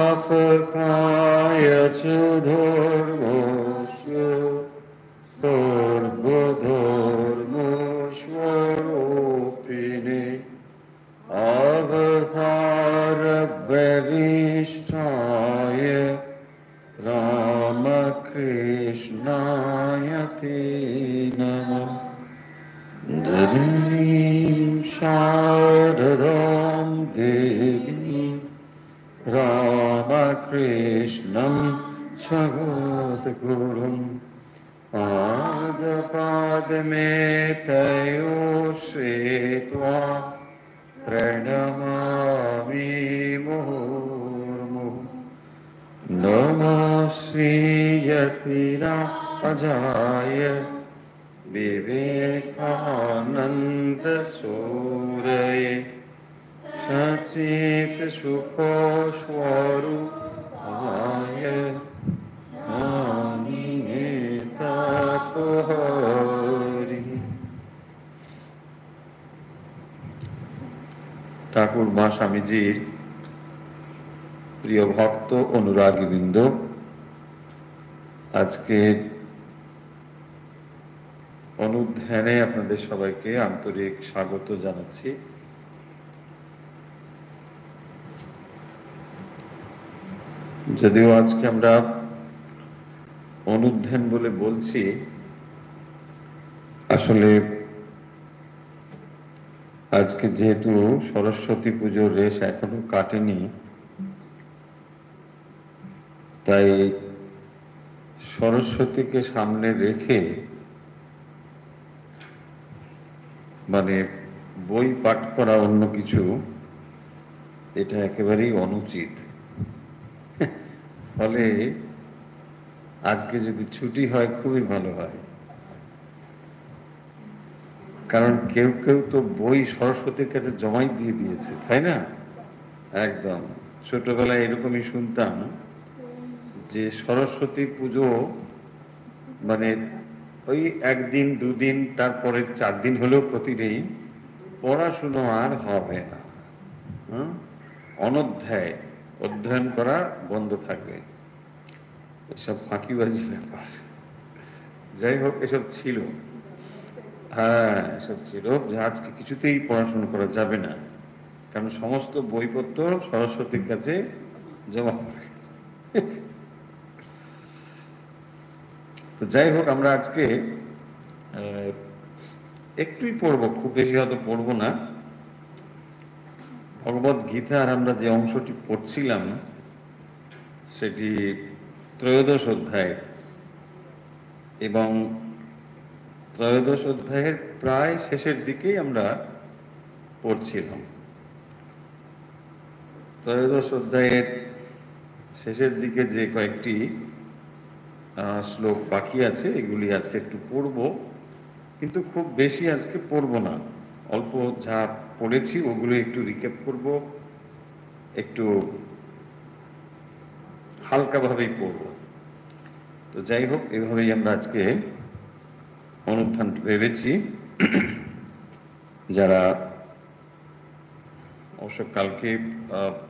स्थापकाय च धर्मस्य सर्वधर्मस्वरूपिणे अवतारवरिष्ठाय रामकृष्णाय ते नमः। धरणीं शारदां देवीं रामकृष्णं जगद्गुरुं पादपादमे तयोः श्रित्वा प्रणमामि मुहुर्मुहुः। नमः श्रीयतिराजाय विवेकानन्दसूरये सच्चित्सुखस्वरूपाय तापहारी। ঠাকুর মা স্বামীজির প্রিয় ভক্ত অনুরাগীবৃন্দ, আজকে অনুধ্যানে আপনাদের সবাইকে আন্তরিক স্বাগত জানাচ্ছি। যদিও আজকে আমরা অনুধ্যান বলে বলছি, আসলে আজকে যেহেতু সরস্বতী পুজোর রেশ এখনো কাটেনি, তাই সরস্বতীকে সামনে রেখে মানে বই পাঠ করা অন্য কিছু, এটা একেবারেই অনুচিত। ফলে আজকে যদি ছুটি হয় খুবই ভালো হয়, কারণ কেউ কেউ তো বই সরস্বতীর কাছে জমাই দিয়ে দিয়েছে, তাই না? একদম ছোটবেলায় এরকমই শুনতাম যে সরস্বতী পুজো মানে ওই একদিন দুদিন, তারপরে 4 দিন হলেও প্রতিদিন পড়াশুনো আর হবে না, অনধ্যায় অধ্যয়ন করা বন্ধ থাকবে। এসব ফাঁকিবাজি ব্যাপার। যাই হোক, এসব ছিল, হ্যাঁ এসব ছিল যে আজকে কিছুতেই পড়াশোনা করা যাবে না, কারণ সমস্ত বইপত্র সরস্বতীর কাছে জমা পড়ে গেছে। তো যাই হোক, আমরা আজকে একটুই পড়বো, খুব বেশি হয়তো পড়বো না। ভগবদ গীতার আমরা যে অংশটি পড়ছিলাম সেটি ত্রয়োদশ অধ্যায়, এবং ত্রয়োদশ অধ্যায়ের প্রায় শেষের দিকেই আমরা পড়ছিলাম। ত্রয়োদশ অধ্যায়ের শেষের দিকে যে কয়েকটি শ্লোক বাকি আছে, এগুলি আজকে একটু পড়ব, কিন্তু খুব বেশি আজকে পড়ব না। অল্প যা পড়েছি ওগুলো একটু রিক্যাপ করব, একটু হালকাভাবেই পড়ব। তো যাই হোক, এভাবেই আমরা আজকে অনুষ্ঠান ভেবেছি। যারা অবশ্য কালকে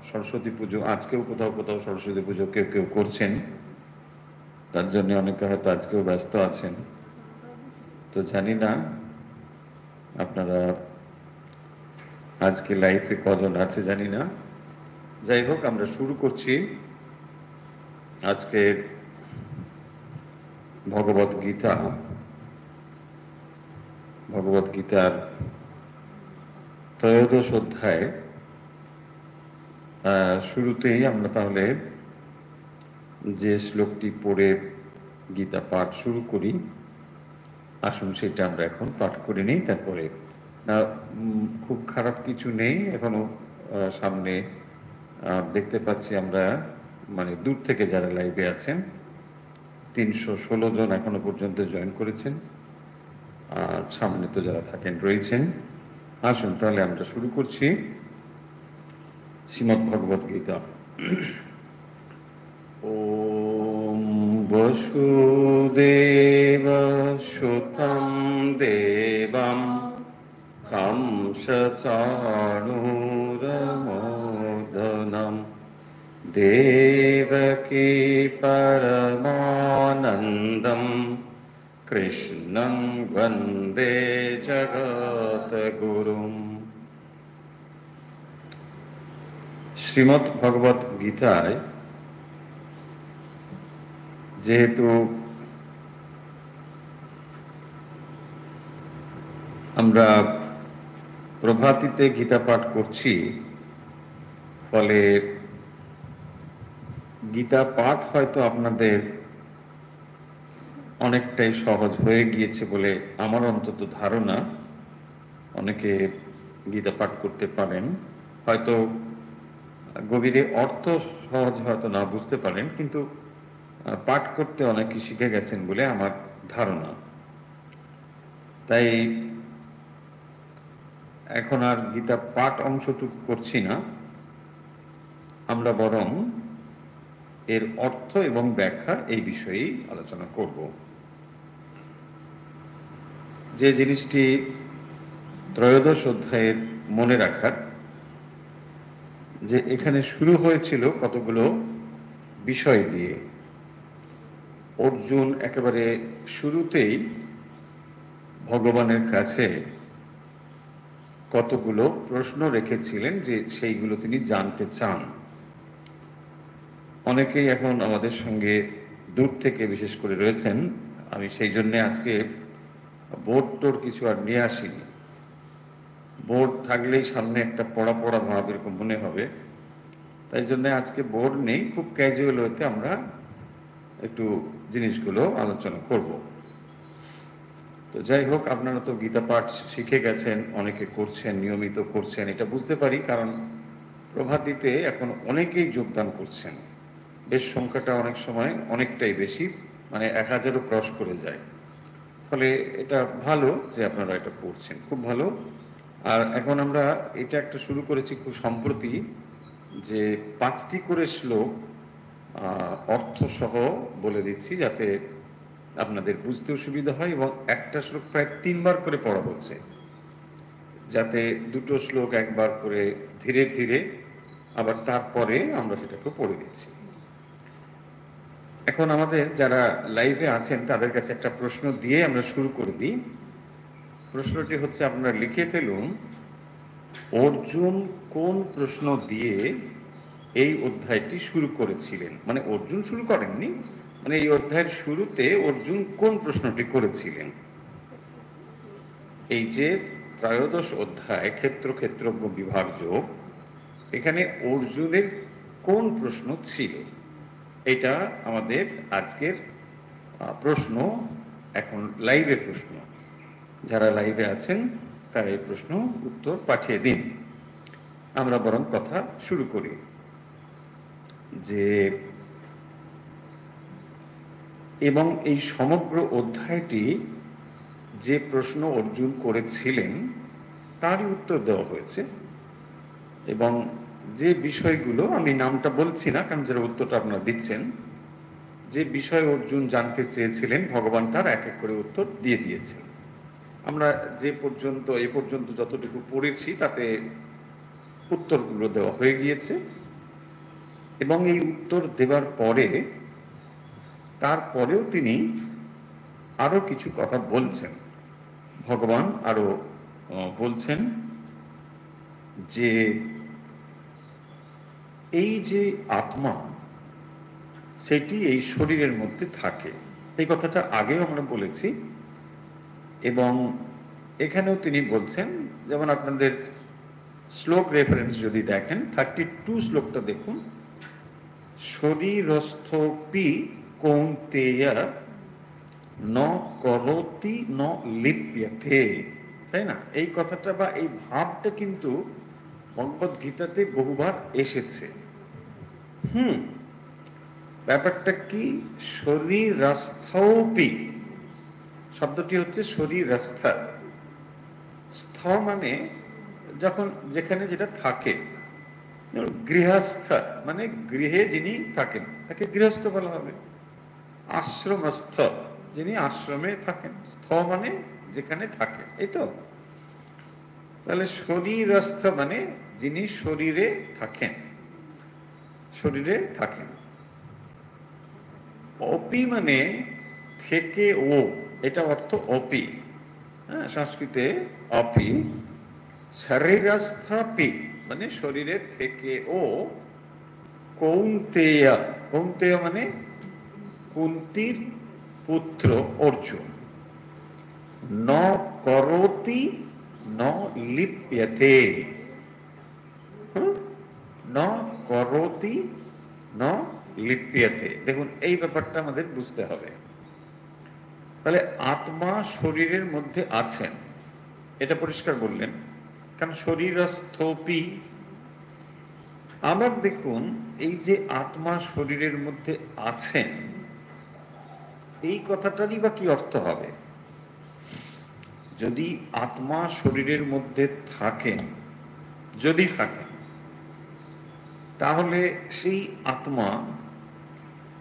সরস্বতী পুজো, আজকেও কোথাও কোথাও সরস্বতী পুজো কেউ কেউ করছেন, তার জন্য অনেকে হয়তো আজকেও ব্যস্ত আছেন। তো জানি না আপনারা আজকে লাইফে কজন আছে জানি না। যাই হোক, আমরা শুরু করছি আজকের ভগবদ গীতা। ভগবদ গীতার ত্রয়োদশ অধ্যায় শুরুতেই আমরা তাহলে যে শ্লোকটি পড়ে গীতা পাঠ শুরু করি, আসুন সেটা আমরা এখন পাঠ করে নিই। তারপরে খুব খারাপ কিছু নেই, এখনো সামনে দেখতে পাচ্ছি আমরা, মানে দূর থেকে যারা লাইভে আছেন 316 জন এখনো পর্যন্ত জয়েন করেছেন, আর সামনে তো যারা থাকেন রয়েছেন। আসুন তাহলে আমরা শুরু করছি শ্রীমদ্ ভগবদ গীতা। ওম বসুদেব সুতং দেবম कंसचाणूरमोदनं देवकी परमानन्दं कृष्णं वन्दे जगद्गुरुम्। শ্রীমদ্ ভগবত গীতায় যেহেতু আমরা প্রভাতিতে গীতা পাঠ করছি, ফলে গীতা পাঠ হয়তো আপনাদের অনেকটাই সহজ হয়ে গিয়েছে বলে আমার অন্তত ধারণা। অনেকে গীতা পাঠ করতে পারেন, হয়তো গভীরে অর্থ সহজ হয়তো না বুঝতে পারেন, কিন্তু পাঠ করতে অনেকে শিখে গেছেন বলে আমার ধারণা। তাই এখন আর গীতা পাঠ অংশটুকু করছি না, আমরা বরং এর অর্থ এবং ব্যাখ্যা এই বিষয়েই আলোচনা করব। যে জিনিসটি ত্রয়োদশ অধ্যায়ের মনে রাখার, যে এখানে শুরু হয়েছিল কতগুলো বিষয় দিয়ে। অর্জুন একেবারে শুরুতেই ভগবানের কাছে কতগুলো প্রশ্ন রেখেছিলেন যে সেইগুলো তিনি জানতে চান। অনেকেই এখন আমাদের সঙ্গে দূর থেকে বিশেষ করে রয়েছেন, আমি সেই জন্য আজকে বোর্ড টোর কিছু আর নিয়ে আসিনি। বোর্ড থাকলেই সামনে একটা পড়া পড়া ভাব এরকম মনে হবে, তাই জন্য আজকে বোর্ড নেই, খুব ক্যাজুয়াল হইতে আমরা একটু জিনিসগুলো আলোচনা করব। তো যাই হোক, আপনারা তো গীতা পাঠ শিখে গেছেন, অনেকে করছেন, নিয়মিত করছেন, এটা বুঝতে পারি, কারণ প্রভাতিতে এখন অনেকেই যোগদান করছেন। বেশ সংখ্যাটা অনেক সময় অনেকটাই বেশি, মানে 1000-ও ক্রস করে যায়। ফলে এটা ভালো যে আপনারা এটা পড়ছেন, খুব ভালো। আর এখন আমরা এটা একটা শুরু করেছি খুব সম্প্রতি, যে 5টি করে শ্লোক অর্থ সহ বলে দিচ্ছি, যাতে আপনাদের বুঝতেও সুবিধা হয়, এবং একটা শ্লোক প্রায় 3 বার করে পড়া হচ্ছে, যাতে দুটো শ্লোক একবার করে ধীরে ধীরে, আবার তারপরে আমরা সেটাকে পড়ে দিচ্ছি। এখন আমাদের যারা লাইভে আছেন তাদের কাছে একটা প্রশ্ন দিয়ে আমরা শুরু করে দিই। প্রশ্নটি হচ্ছে, আপনারা লিখে ফেলুন, অর্জুন কোন প্রশ্ন দিয়ে এই অধ্যায়টি শুরু করেছিলেন। মানে অর্জুন শুরু করেননি, মানে এই অধ্যায়ের শুরুতে অর্জুন কোন প্রশ্নটি করেছিলেন। এই যে ত্রয়োদশ অধ্যায় ক্ষেত্র ক্ষেত্রজ্ঞ বিভাগ যোগ, এখানে অর্জুনের কোন প্রশ্ন ছিল, এটা আমাদের আজকের প্রশ্ন। এখন লাইভের প্রশ্ন, যারা লাইভে আছেন তারা এই প্রশ্ন উত্তর পাঠিয়ে দিন। আমরা বরং কথা শুরু করি। যে এবং এই সমগ্র অধ্যায়টি যে প্রশ্ন অর্জুন করেছিলেন তারই উত্তর দেওয়া হয়েছে, এবং যে বিষয়গুলো, আমি নামটা বলছি না কারণ যারা উত্তরটা আপনারা দিচ্ছেন, যে বিষয় অর্জুন জানতে চেয়েছিলেন ভগবান তার এক এক করে উত্তর দিয়ে দিয়েছে। আমরা যে পর্যন্ত এ পর্যন্ত যতটুকু পড়েছি তাতে উত্তরগুলো দেওয়া হয়ে গিয়েছে, এবং এই উত্তর দেওয়ার পরে তারপরেও তিনি আরো কিছু কথা বলছেন। ভগবান আরো বলছেন যে এই যে আত্মা, সেটি এই শরীরের মধ্যে থাকে। এই কথাটা আগেও আমরা বলেছি, এবং এখানেও তিনি বলছেন, যেমন আপনাদের শ্লোক রেফারেন্স যদি দেখেন, 32 শ্লোকটা দেখুন, শরীরস্থপি কৌন্তেয় ন করতি ন লিপ্যতে, তাই না? এই কথাটা বা এই ভাবটা কিন্তু ভগবদ গীতাতে বহুবার এসেছে। ব্যাপারটা কি, শরীরস্থপি শব্দটি হচ্ছে শরীরস্থ। স্থ মানে যখন যেখানে যেটা থাকে, গৃহস্থ মানে গৃহে যিনি থাকেন তাকে গৃহস্থ বলা হবে। আশ্রমস্থ যিনি আশ্রমে থাকেন, স্থ মানে যেখানে থাকে, এই তো। তাহলে শরীরস্থ মানে যিনি শরীরে থাকেন, শরীরে থাকেন। অপি মানে থেকে ও, এটা অর্থ অপি। হ্যাঁ, সংস্কৃতে অপি। শরীরস্থপি মানে শরীরে থেকে ও। কৌন্তেয়, কৌন্তেয় মানে কুন্তির পুত্র অর্জুন। ন করোতি ন লিপ্যতে, ন করোতি ন লিপ্যতে। দেখুন এই ব্যাপারটা আমাদের বুঝতে হবে। তাহলে আত্মা শরীরের মধ্যে আছেন, এটা পরিষ্কার বললেন, কারণ শরীরস্থপি। আবার দেখুন এই যে আত্মা শরীরের মধ্যে আছেন, এই কথাটারই বা কি অর্থ হবে? যদি আত্মা শরীরের মধ্যে থাকেন, যদি থাকেন, তাহলে সেই আত্মা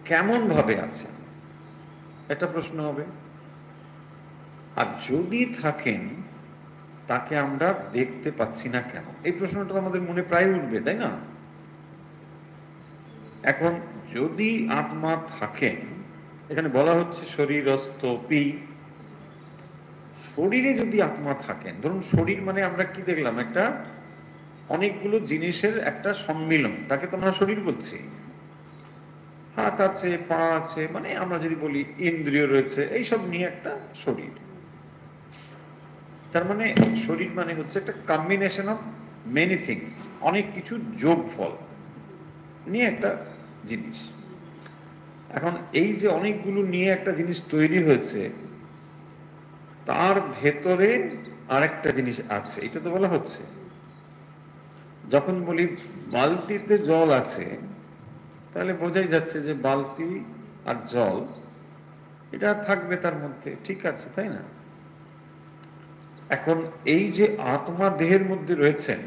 কেমন ভাবে আছে, এটা প্রশ্ন হবে। আর যদি থাকেন, তাকে আমরা দেখতে পাচ্ছি না কেন, এই প্রশ্নটা আমাদের মনে প্রায় উঠবে, তাই না? এখন যদি আত্মা থাকেন, এখানে বলা হচ্ছে শরীরস্থপি, শরীরে যদি আত্মা থাকেন, ধরুন শরীর মানে আমরা কি দেখলাম, একটা অনেকগুলো জিনিসের একটা সম্মিলন, তাকে তো আমরা শরীর বলছি। হাত আছে, পা আছে, মানে আমরা যদি বলি ইন্দ্রিয় রয়েছে, এইসব নিয়ে একটা শরীর। তার মানে শরীর মানে হচ্ছে একটা কম্বিনেশন অফ মেনি থিংস, অনেক কিছু যোগফল নিয়ে একটা জিনিস। এখন এই যে অনেকগুলো নিয়ে একটা জিনিস তৈরি হয়েছে, তার ভেতরে আরেকটা জিনিস আছে, এটা তো বলা হচ্ছে। যখন বলি বালতিতে জল আছে, তাহলে বোঝাই যাচ্ছে যে বালতি আর জল এটা থাকবে তার মধ্যে, ঠিক আছে, তাই না? এখন এই যে আত্মা দেহের মধ্যে রয়েছেন,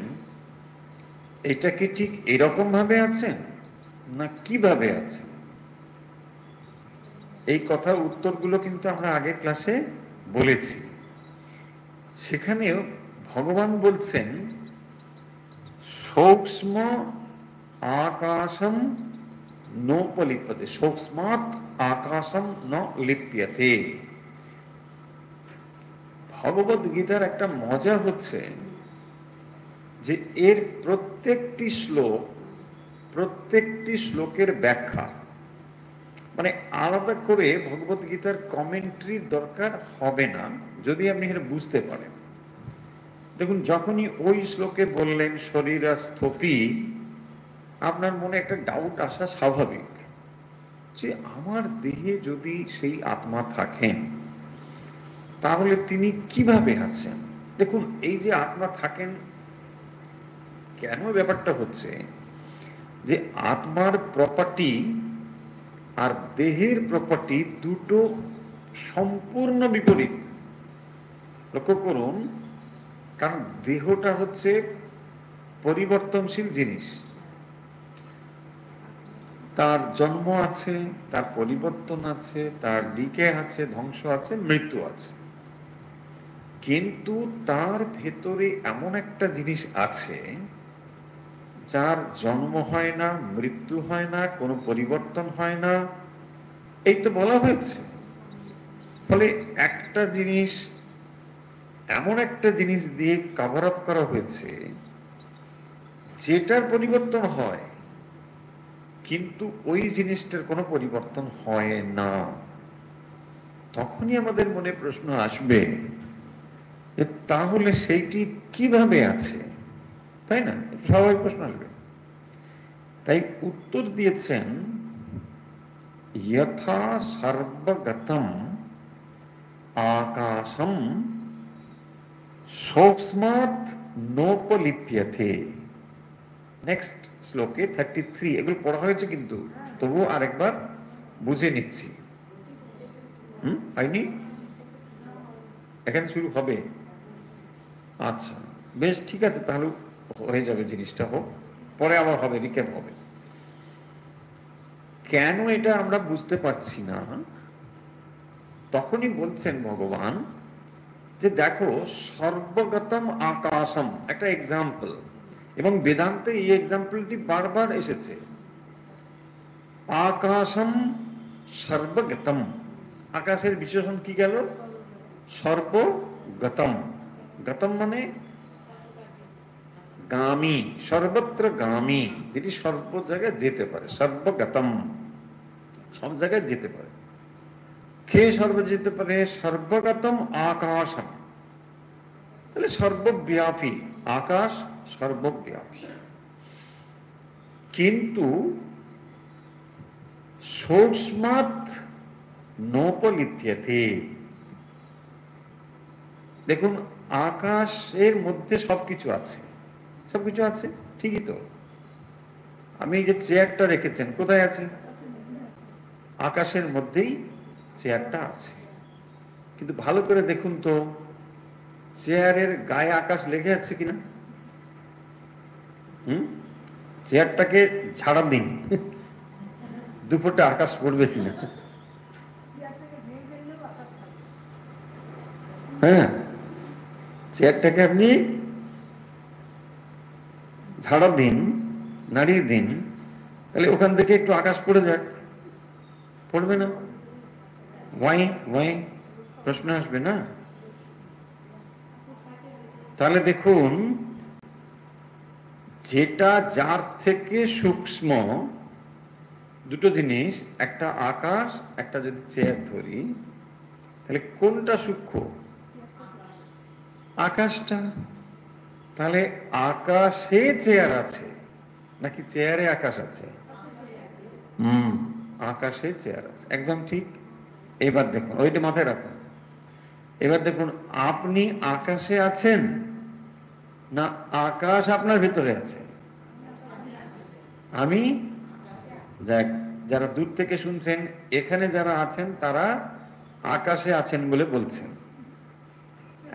এটা কি ঠিক এরকম ভাবে আছেন না কিভাবে আছেন? এই কথার উত্তরগুলো কিন্তু আমরা আগের ক্লাসে বলেছি। সেখানেও ভগবান বলছেন সূক্ষ্ম আকাশম নোপলিপ্যতে, সূক্ষ্মাৎ আকাশম ন লিপ্যতে। ভগবদ গীতার একটা মজা হচ্ছে যে এর প্রত্যেকটি শ্লোক, প্রত্যেকটি শ্লোকের ব্যাখ্যা, মানে আলাদা করে ভগবদ গীতার কমেন্ট্রির দরকার হবে না যদি আপনি এটা বুঝতে পারেন। দেখুন যখনই ওই শ্লোকে বললেন শরীরস্থপি, আপনার মনে একটা ডাউট আসা স্বাভাবিক যে আমার দেহে যদি সেই আত্মা থাকেন, তাহলে তিনি কিভাবে আছেন? দেখুন এই যে আত্মা থাকেন, কেন ব্যাপারটা হচ্ছে যে আত্মার প্রপার্টি আর দেহের প্রপার্টি দুটো সম্পূর্ণ বিপরীত। লক্ষ্য করুন, কারণ দেহটা হচ্ছে পরিবর্তনশীল জিনিস, তার জন্ম আছে, তার পরিবর্তন আছে, তার ডিকে আছে, ধ্বংস আছে, মৃত্যু আছে। কিন্তু তার ভেতরে এমন একটা জিনিস আছে যার জন্ম হয় না, মৃত্যু হয় না, কোনো পরিবর্তন হয় না, এই তো বলা হয়েছে। ফলে একটা জিনিস, এমন একটা জিনিস দিয়ে কভার আপ করা হয়েছে যেটার পরিবর্তন হয়, কিন্তু ওই জিনিসটার কোনো পরিবর্তন হয় না। তখনই আমাদের মনে প্রশ্ন আসবে যে তাহলে সেইটি কিভাবে আছে, তাই না? স্বাভাবিক প্রশ্ন আসবে। তাই উত্তর দিয়েছেন যথা সর্বগতম আকাশম সূক্ষ্মাৎ নোপলিপ্যতে। নেক্সট শ্লোকে 33, এগুলো পড়া হয়েছে কিন্তু তবুও আরেকবার বুঝে নিচ্ছি। হয়নি? এখানে শুরু হবে? আচ্ছা বেশ, ঠিক আছে, তাহলে হয়ে যাবে, জিনিসটা হোক, পরে আবার হবে, রিক্যাপ হবে। কেন এটা আমরা বুঝতে পারছি না, তখনই বলছেন ভগবান যে দেখো সর্বগতম আকাশম একটা এক্সাম্পল, এবং বেদান্তে এই এক্সাম্পলটি বারবার এসেছে। আকাশম সর্বগতম, আকাশের বিশেষণ কি গেল? সর্বগতম। গতম মানে গামী, সর্বত্র গামী, যেটি সর্ব জায়গায় যেতে পারে। সর্বগতম, সব জায়গায় যেতে পারে। কে সর্ব যেতে পারে? সর্বগতম আকাশম, তাহলে সর্বব্যাপী, আকাশ সর্বব্যাপী। কিন্তু সূক্ষ্মাৎ নোপলিপ্যতে, দেখুন আকাশের মধ্যে সবকিছু আছে, সবকিছু আছে ঠিকই তো। আমি এই যে চেয়ারটা রেখেছেন কোথায় আছে? আকাশের মধ্যেই চেয়ারটা আছে। কিন্তু ভালো করে দেখুন তো চেয়ারের গায়ে আকাশ লেগে আছে কিনা? চেয়ারটাকে ঝাড়া দিন, দুপুরটা আকাশ পড়বে কিনা? হ্যাঁ, চেয়ারটাকে আপনি ঝাড়া দিন, নাড়িয়ে দিন, তাহলে ওখান থেকে একটু আকাশ পড়ে যাক। পড়বে না? ওয়াই ওয়াই প্রশ্ন আসবে না? তাহলে দেখুন যেটা যার থেকে সূক্ষ্ম, দুটো জিনিস, একটা আকাশ, একটা যদি চেয়ার ধরি, তাহলে কোনটা সূক্ষ্ম? আকাশটা। তাহলে আকাশে চেয়ার আছে নাকি চেয়ারে আকাশ আছে? আকাশে চেয়ার আছে, একদম ঠিক। এবার দেখুন, ওইটা মাথায় রাখুন। এবার দেখুন আপনি আকাশে আছেন না আকাশ আপনার ভিতরে আছে? আমি, যারা দূর থেকে শুনছেন, এখানে যারা আছেন তারা আকাশে আছেন বলে বলছেন।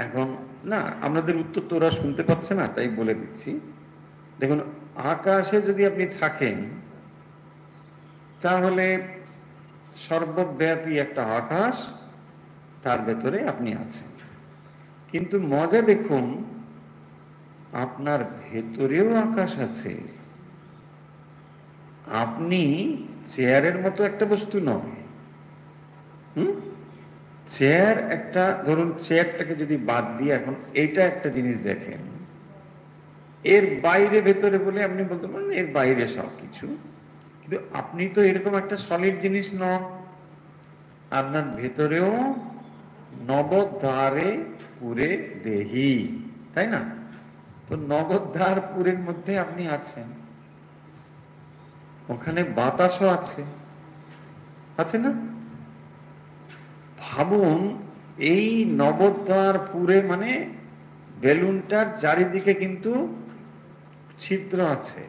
এখন না, আমাদের উত্তর তো ওরা শুনতে পাচ্ছে না, তাই বলে দিচ্ছি। দেখুন আকাশে যদি আপনি থাকেন তাহলে সর্বব্যাপী একটা আকাশ, তার ভেতরে আপনি আছেন। কিন্তু মজা দেখুন, আপনার ভেতরেও আকাশ আছে। আপনি চেয়ারের মতো একটা বস্তু নয়। চেয়ার একটা, ধরুন চেয়ারটাকে যদি বাদ দিয়ে এখন এইটা একটা জিনিস দেখেন, এর বাইরে ভেতরে বলে আপনি বলতে পারেন এর বাইরে সবকিছু, কিন্তু আপনি তো এরকম একটা সলিড জিনিস নন। আপনার ভেতরেও নবদ্বারে পুরে দেহি, তাই না? তো নবদ্বার পুরের মধ্যে আপনি আছেন, ওখানে বাতাসও আছে, আছে না? ভাবুন এই নবদ্বার পুরে মানে বেলুনটার চারিদিকে কিন্তু ছিদ্র আছে,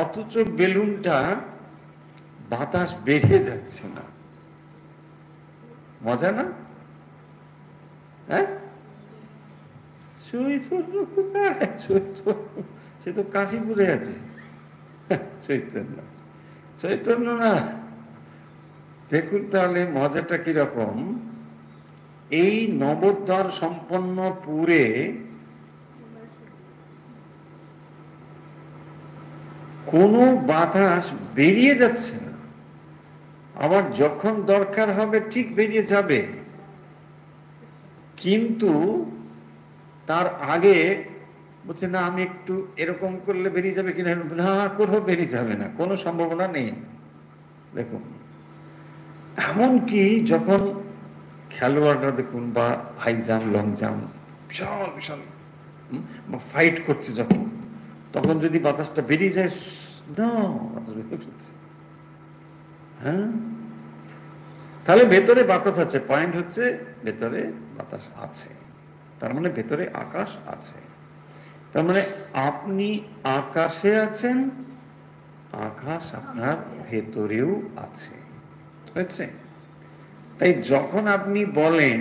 অথচ বেলুনটা বাতাস বেরিয়ে যাচ্ছে না। মজা না? হ্যাঁ, চৈতন্য কোথায়? সে তো কাশীপুরে আছে। চৈতন্য, চৈতন্য না। দেখুন তাহলে মজাটা কিরকম। এই নবদ্বার সম্পন্ন পুরে কোনো বাতাস বেরিয়ে যাচ্ছে না, আবার যখন দরকার হবে ঠিক বেরিয়ে যাবে, কিন্তু তার আগে বলছে না আমি একটু এরকম করলে বেরিয়ে যাবে কিনা, না কোথাও বেরিয়ে যাবে না, কোনো সম্ভাবনা নেই। দেখুন এমনকি যখন খেলোয়াড়রা দেখুন, বা হাই জাম্প, লং জাম্প, বিশাল বিশাল ফাইট করছে যখন, তখন যদি বাতাসটা বেরিয়ে যায়, না বাতাস বেরিয়ে ফেলছে। হ্যাঁ, তাহলে ভেতরে বাতাস আছে, পয়েন্ট হচ্ছে ভেতরে বাতাস আছে, তার মানে ভেতরে আকাশ আছে। তার মানে আপনি আকাশে আছেন, আকাশ আপনার ভেতরেও আছে, হয়েছে? তাই যখন আপনি বলেন,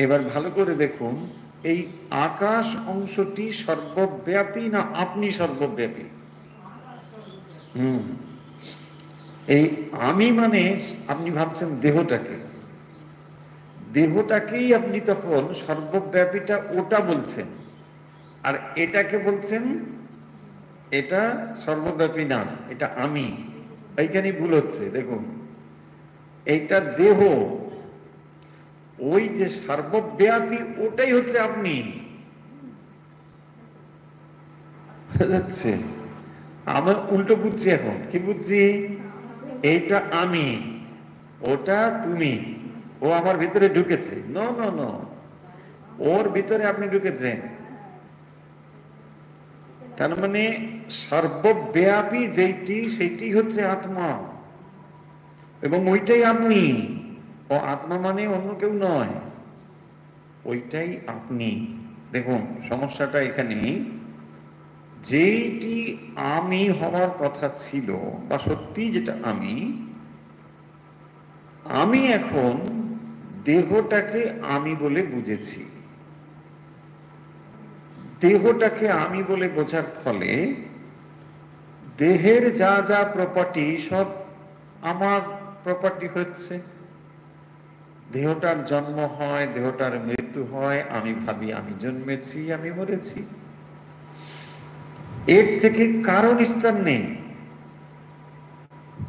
এবার ভালো করে দেখুন, এই আকাশ অংশটি সর্বব্যাপী না আপনি সর্বব্যাপী? এই আমি মানে আপনি ভাবছেন দেহটাকে, দেহটাকেই আপনি তখন সর্বব্যাপীটা ওটা বলছেন, আর এটাকে বলছেন এটা সর্বব্যাপী না, এটা আমি। এইখানে ভুল হচ্ছে। দেখুন, এইটা দেহ, ওই যে সর্বব্যাপী ওটাই হচ্ছে আপনি। যাচ্ছে, আমরা উল্টো বুঝছি। এখন কি বুঝছি? এইটা আমি, ওটা তুমি। ও আমার ভিতরে ঢুকেছে। নো নো নো, ওর ভিতরে আপনি ঢুকেছেন। তার মানে সর্বব্যাপী যেইটি, সেইটি হচ্ছে আত্মা, এবং ওইটাই আপনি। ও আত্মা মানে অন্য কেউ নয়, ওইটাই আপনি। দেখুন, সমস্যাটা এখানে, যেইটি আমি হওয়ার কথা ছিল, বা সত্যি যেটা আমি, আমি এখন দেহটাকে আমি বলে বুঝেছি। দেহটাকে আমি বলে বোঝার ফলে দেহের যা যা প্রপার্টি সব আমার প্রপার্টি হচ্ছে। দেহটার জন্ম হয়, দেহটার মৃত্যু হয়, আমি ভাবি আমি জন্মেছি, আমি মরেছি। এর থেকে কারো নিস্তার নেই।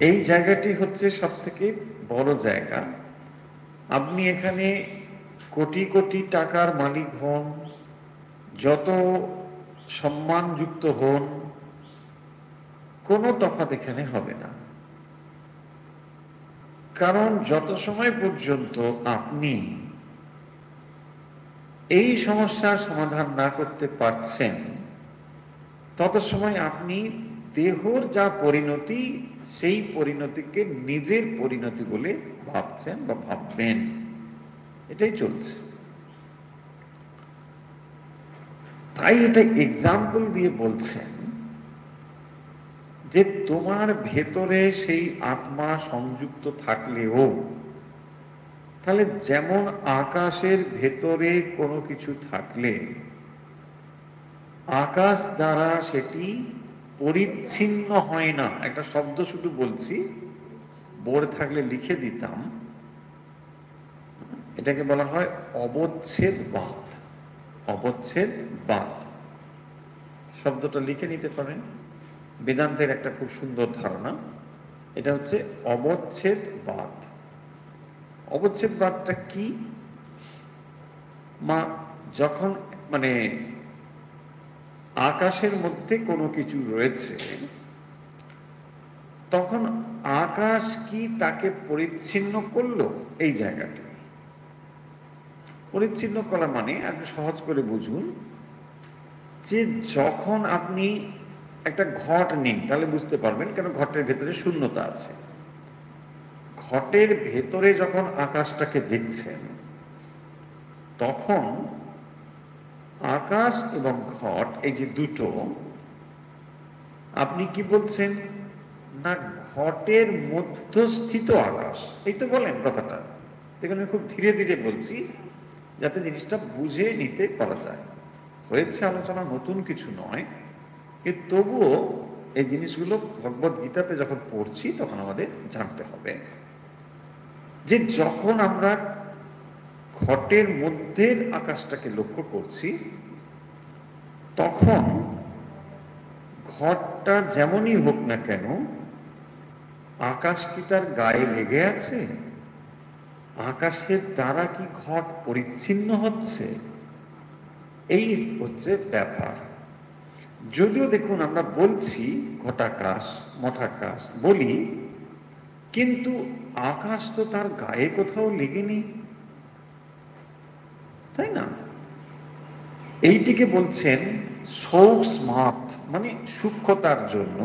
এই জায়গাটি হচ্ছে সব থেকে বড় জায়গা। আপনি এখানে কোটি কোটি টাকার মালিক হন, যত সম্মানযুক্ত হন, কোনো তফাৎ এখানে হবে না। কারণ যত সময় পর্যন্ত আপনি এই সমস্যার সমাধান না করতে পারছেন, তত সময় আপনি দেহর যা পরিণতি, সেই পরিণতিকে নিজের পরিণতি বলে ভাবছেন বা ভাববেন। এটাই চলছে। তাই এটা এক্সাম্পল দিয়ে বলছেন যে তোমার ভেতরে সেই আত্মা সংযুক্ত থাকলেও, তাহলে যেমন আকাশের ভেতরে কোনো কিছু থাকলে আকাশ দ্বারা সেটি পরিচ্ছিন্ন হয় না। একটা শব্দ শুধু বলছি, বোর্ড থাকলে লিখে দিতাম। এটাকে বলা হয় অবচ্ছেদবাদ। অবচ্ছেদবাদ শব্দটা লিখে নিতে পারেন, বেদান্তের একটা খুব সুন্দর ধারণা। এটা হচ্ছে অবচ্ছেদবাদ। অবচ্ছেদবাদটা কি? যখন মানে আকাশের মধ্যে কোনো কিছু রয়েছে, তখন আকাশ কি তাকে পরিচ্ছিন্ন করলো? এই জায়গাটা পরিচ্ছিন্ন করা মানে, একটু সহজ করে বুঝুন, যে যখন আপনি একটা ঘট নিন, তাহলে বুঝতে পারবেন, কেন ঘটের ভেতরে শূন্যতা আছে। ঘটের ভেতরে যখন আকাশটাকে দেখছেন, তখন আকাশ এবং ঘট, এই যে দুটো, আপনি কি বলছেন না ঘটের মধ্যস্থিত আকাশ, এই তো বলেন কথাটা। দেখুন, খুব ধীরে ধীরে বলছি যাতে জিনিসটা বুঝে নিতে পারা যায়। হয়েছে আলোচনা, নতুন কিছু নয়, কিন্তু তবুও এই জিনিসগুলো ভগবদ গীতাতে যখন পড়ছি তখন আমাদের জানতে হবে যে যখন আমরা ঘটের মধ্যের আকাশটাকে লক্ষ্য করছি, তখন ঘটটা যেমনই হোক না কেন, আকাশ কি তার গায়ে লেগে আছে? আকাশের দ্বারা কি ঘট পরিচ্ছিন্ন হচ্ছে? এই হচ্ছে ব্যাপার। যদিও দেখুন, আমরা বলছি ঘটাকাশ মঠাকাশ বলি, কিন্তু আকাশ তো তার গায়ে কোথাও লেগেনি, তাই না? এইটিকে বলছেন সৌক্ষ্মাৎ, মানে সূক্ষ্মতার জন্য।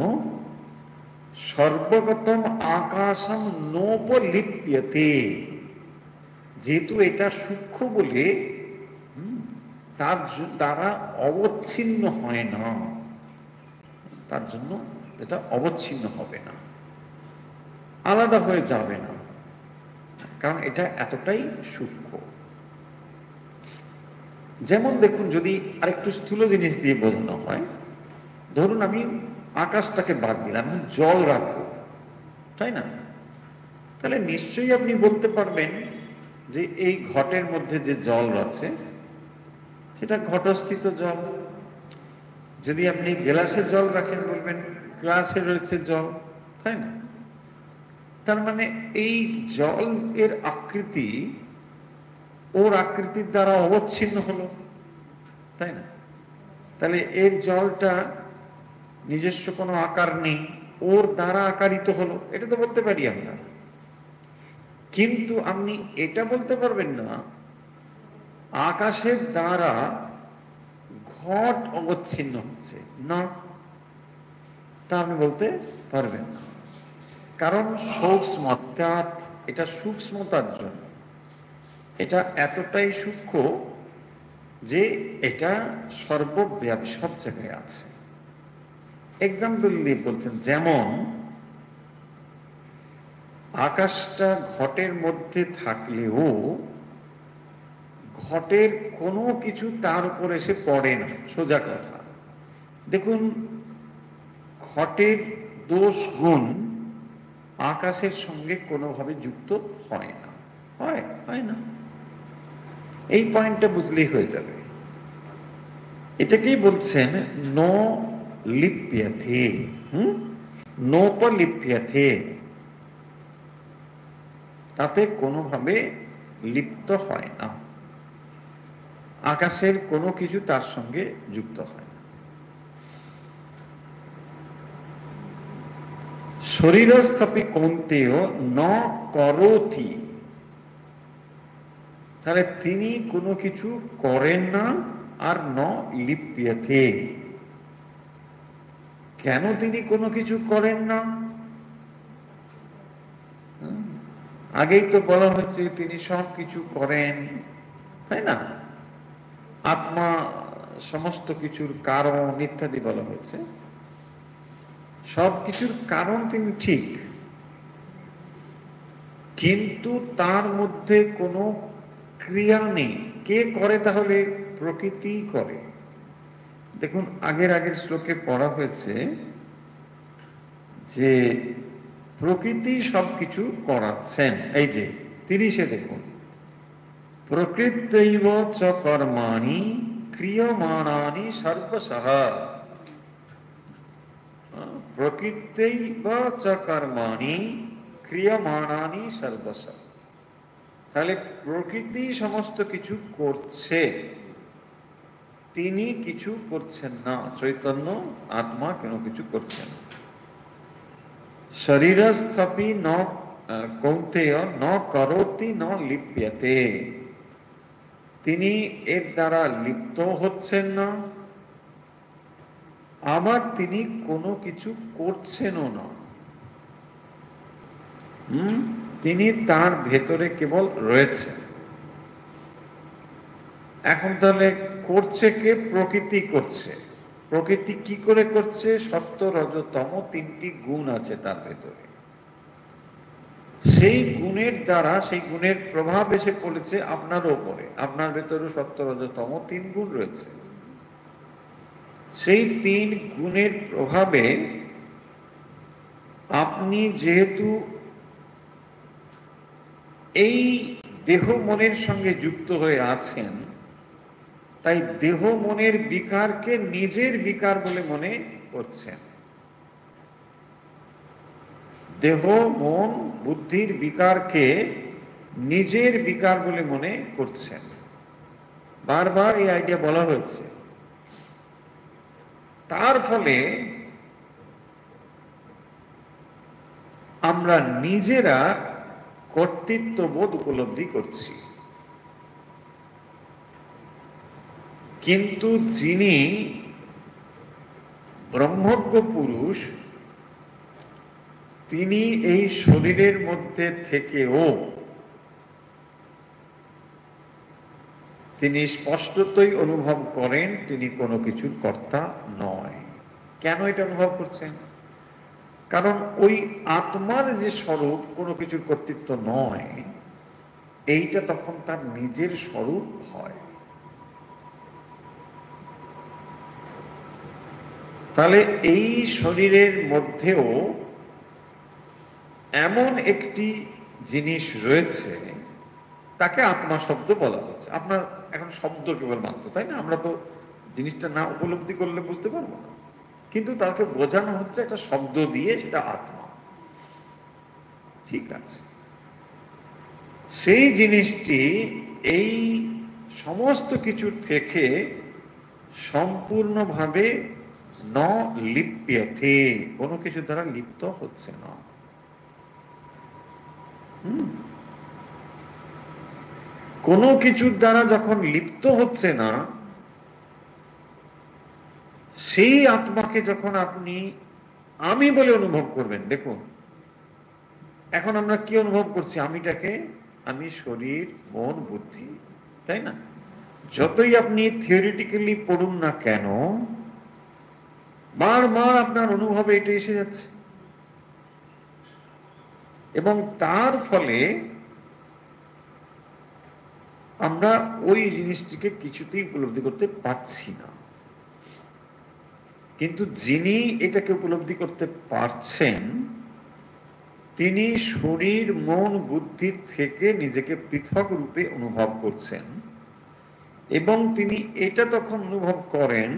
সর্বগতম আকাশম নোপলিপ্যতে, যেহেতু এটা সূক্ষ্ম বলে তার দ্বারা অবচ্ছিন্ন হয় না, তার জন্য এটা অবচ্ছিন্ন হবে না, আলাদা হয়ে যাবে না, কারণ এটা এতটাই সূক্ষ্ম। যেমন দেখুন, যদি আরেকটু স্থূল জিনিস দিয়ে বোঝানো হয়, ধরুন আমি আকাশটাকে বাদ দিলাম, জল রাখবো, তাই না? তাহলে নিশ্চয়ই আপনি বলতে পারবেন যে এই ঘটের মধ্যে যে জল আছে সেটা ঘটস্থিত জল। যদি আপনি গ্লাসে জল রাখেন বলবেন গ্লাসে রয়েছে জল, তাই না? তার মানে এই জল এর আকৃতি ওর আকৃতির দ্বারা অবচ্ছিন্ন হলো, তাই না? তাহলে এর জলটা নিজস্ব কোনো আকার নেই, ওর দ্বারা আকারিত হলো, এটা তো বলতে পারি আমরা। কিন্তু আপনি এটা বলতে পারবেন না আকাশের দ্বারা ঘট অবচ্ছিন্ন হচ্ছে না, তা আপনি বলতে পারবেন না। কারণ সূক্ষ্ম, অর্থাৎ এটা সূক্ষ্মতার জন্য, এটা এতটাই সূক্ষ্ম যে এটা সর্বব্যাপী, সব জায়গায় আছে। এক্সাম্পল দিয়ে বলছেন, যেমন আকাশটা ঘটের মধ্যে থাকলেও ঘটের কোনো কিছু তার উপর এসে পড়ে না, সোজা কথা। দেখুন, ঘটের দোষ গুণ আকাশের সঙ্গে কোনোভাবে যুক্ত হয় না, হয় না। এই পয়েন্টটা বুঝলেই হয়ে যাবে। এটাকেই বলছেন ন লিপ্যতে, নোপলিপ্যতে, তাতে কোনোভাবে লিপ্ত হয় না, আকাশের কোনো কিছু তার সঙ্গে যুক্ত হয় না। শরীরস্থপি কৌন্তেয় ন করোতি, তাহলে তিনি কোনো কিছু করেন না, আর ন লিপ্যতে, কেন তিনি কোনো কিছু করেন না? আগেই তো বলা হচ্ছে তিনি সব কিছু করেন, তাই না? আত্মা সমস্ত কিছুর কারণ ইত্যাদি বলা হয়েছে। সব কিছুর কারণ তিনি ঠিক, কিন্তু তার মধ্যে কোনো ক্রিয়া নেই। কে করে? তাহলে প্রকৃতি করে। দেখুন, আগের শ্লোকে পড়া হয়েছে যে প্রকৃতি সবকিছু করাচ্ছেন। এই যে 30-এ দেখুন, প্রকৃত্যৈব চ কর্মাণি ক্রিয়মাণানি সর্বশঃ, প্রকৃত্যৈব চ কর্মাণি ক্রিয়মাণানি সর্বশঃ। তাহলে প্রকৃতি সমস্ত কিছু করছে, তিনি কিছু করছেন না, চৈতন্য আত্মা কোনো কিছু করছেন না। শরীরস্থপি ন কৌন্তেয় ন করোতি ন লিপ্যতে, তিনি এর দ্বারা লিপ্ত হচ্ছেন না, আবার তিনি কোনো কিছু করছেনও না। তিনি তার ভেতরে কেবল রয়েছে। এখন তাহলে করছে কে? প্রকৃতি করছে। প্রকৃতি কি করে করছে? সত্য রজ তম তিনটি গুণ আছে তার ভেতরে, সেই গুণের দ্বারা, সেই গুণের প্রভাব এসে পড়েছে আপনার উপরে। আপনার ভেতরে সত্য রজ তম তিন গুণ রয়েছে। সেই তিন গুণের প্রভাবে আপনি যেহেতু এই দেহ মনের সঙ্গে যুক্ত হয়ে আছেন, তাই দেহ মনের বিকারকে নিজের বিকার বলে মনে করছেন। দেহ মন বুদ্ধির বিকারকে নিজের বিকার বলে মনে করছেন। বারবার এই আইডিয়া বলা হয়েছে। তার ফলে আমরা নিজেরা কর্তৃত্ববোধ উপলব্ধি করছি, কিন্তু যিনি ব্রহ্মজ্ঞ পুরুষ, তিনি এই শরীরের মধ্যে থেকেও তিনি স্পষ্টতই অনুভব করেন তিনি কোনো কিছুর কর্তা নয়। কেন এটা অনুভব করছেন? কারণ ওই আত্মার যে স্বরূপ কোনো কিছুর কর্তৃত্ব নয়, এইটা তখন তার নিজের স্বরূপ হয়। তাহলে এই শরীরের মধ্যেও এমন একটি জিনিস রয়েছে, তাকে আত্মা শব্দ বলা হচ্ছে। আপনার এখন শব্দ কেবল মাত্র, তাই না? আমরা তো জিনিসটা না উপলব্ধি করলে বুঝতে পারবো না, কিন্তু তাকে বোঝানো হচ্ছে একটা শব্দ দিয়ে, সেটা আত্মা। ঠিক আছে, সেই জিনিসটি এই সমস্ত কিছুর থেকে সম্পূর্ণভাবে ন লিপ্যতে, কোনো কিছু দ্বারা লিপ্ত হচ্ছে না। কোনো কিছুর দ্বারা যখন লিপ্ত হচ্ছে না, সেই আত্মাকে যখন আপনি আমি বলে অনুভব করবেন, দেখুন এখন আমরা কি অনুভব করছি? আমিটাকে, আমি শরীর, মন, বুদ্ধি, তাই না? যতই আপনি থিওরিটিক্যালি পড়ুন না কেন, বারবার আপনার অনুভবে এটা এসে যাচ্ছে, এবং তার ফলে আমরা ওই জিনিসটিকে কিছুতেই উপলব্ধি করতে পারছি না। কিন্তু যিনি এটাকে উপলব্ধি করতে পারছেন, তিনি শরীর, মন, বুদ্ধির থেকে নিজেকে পৃথক রূপে অনুভব করছেন, এবং তিনি এটা তখন অনুভব করেন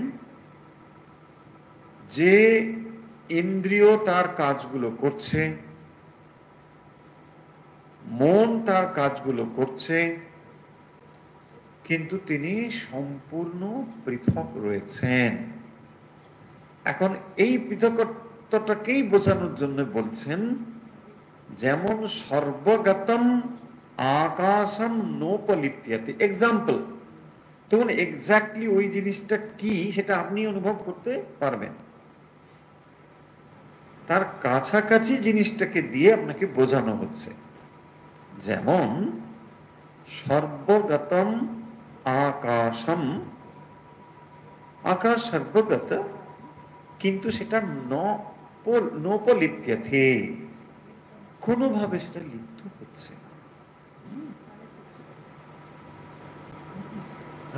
যে ইন্দ্রিয় তার কাজগুলো করছে, মন তার কাজগুলো করছে, কিন্তু তিনি সম্পূর্ণ পৃথক রয়েছেন। এখন এই পৃথকত্বটাকেই বোঝানোর জন্য বলছেন, যেমন সর্বগতম আকাশম নোপলিপ্যতে। এক্সাম্পল, তখন এক্স্যাক্টলি ওই জিনিসটা কি সেটা আপনি অনুভব করতে পারবেন। তার কাছাকাছি জিনিসটাকে দিয়ে আপনাকে বোঝানো হচ্ছে। যেমন সর্বগতম আকাশম, আকাশ সর্বগত, কিন্তু সেটা নোপলিপ্যতে, কোনোভাবে সেটা লিপ্ত হচ্ছে না।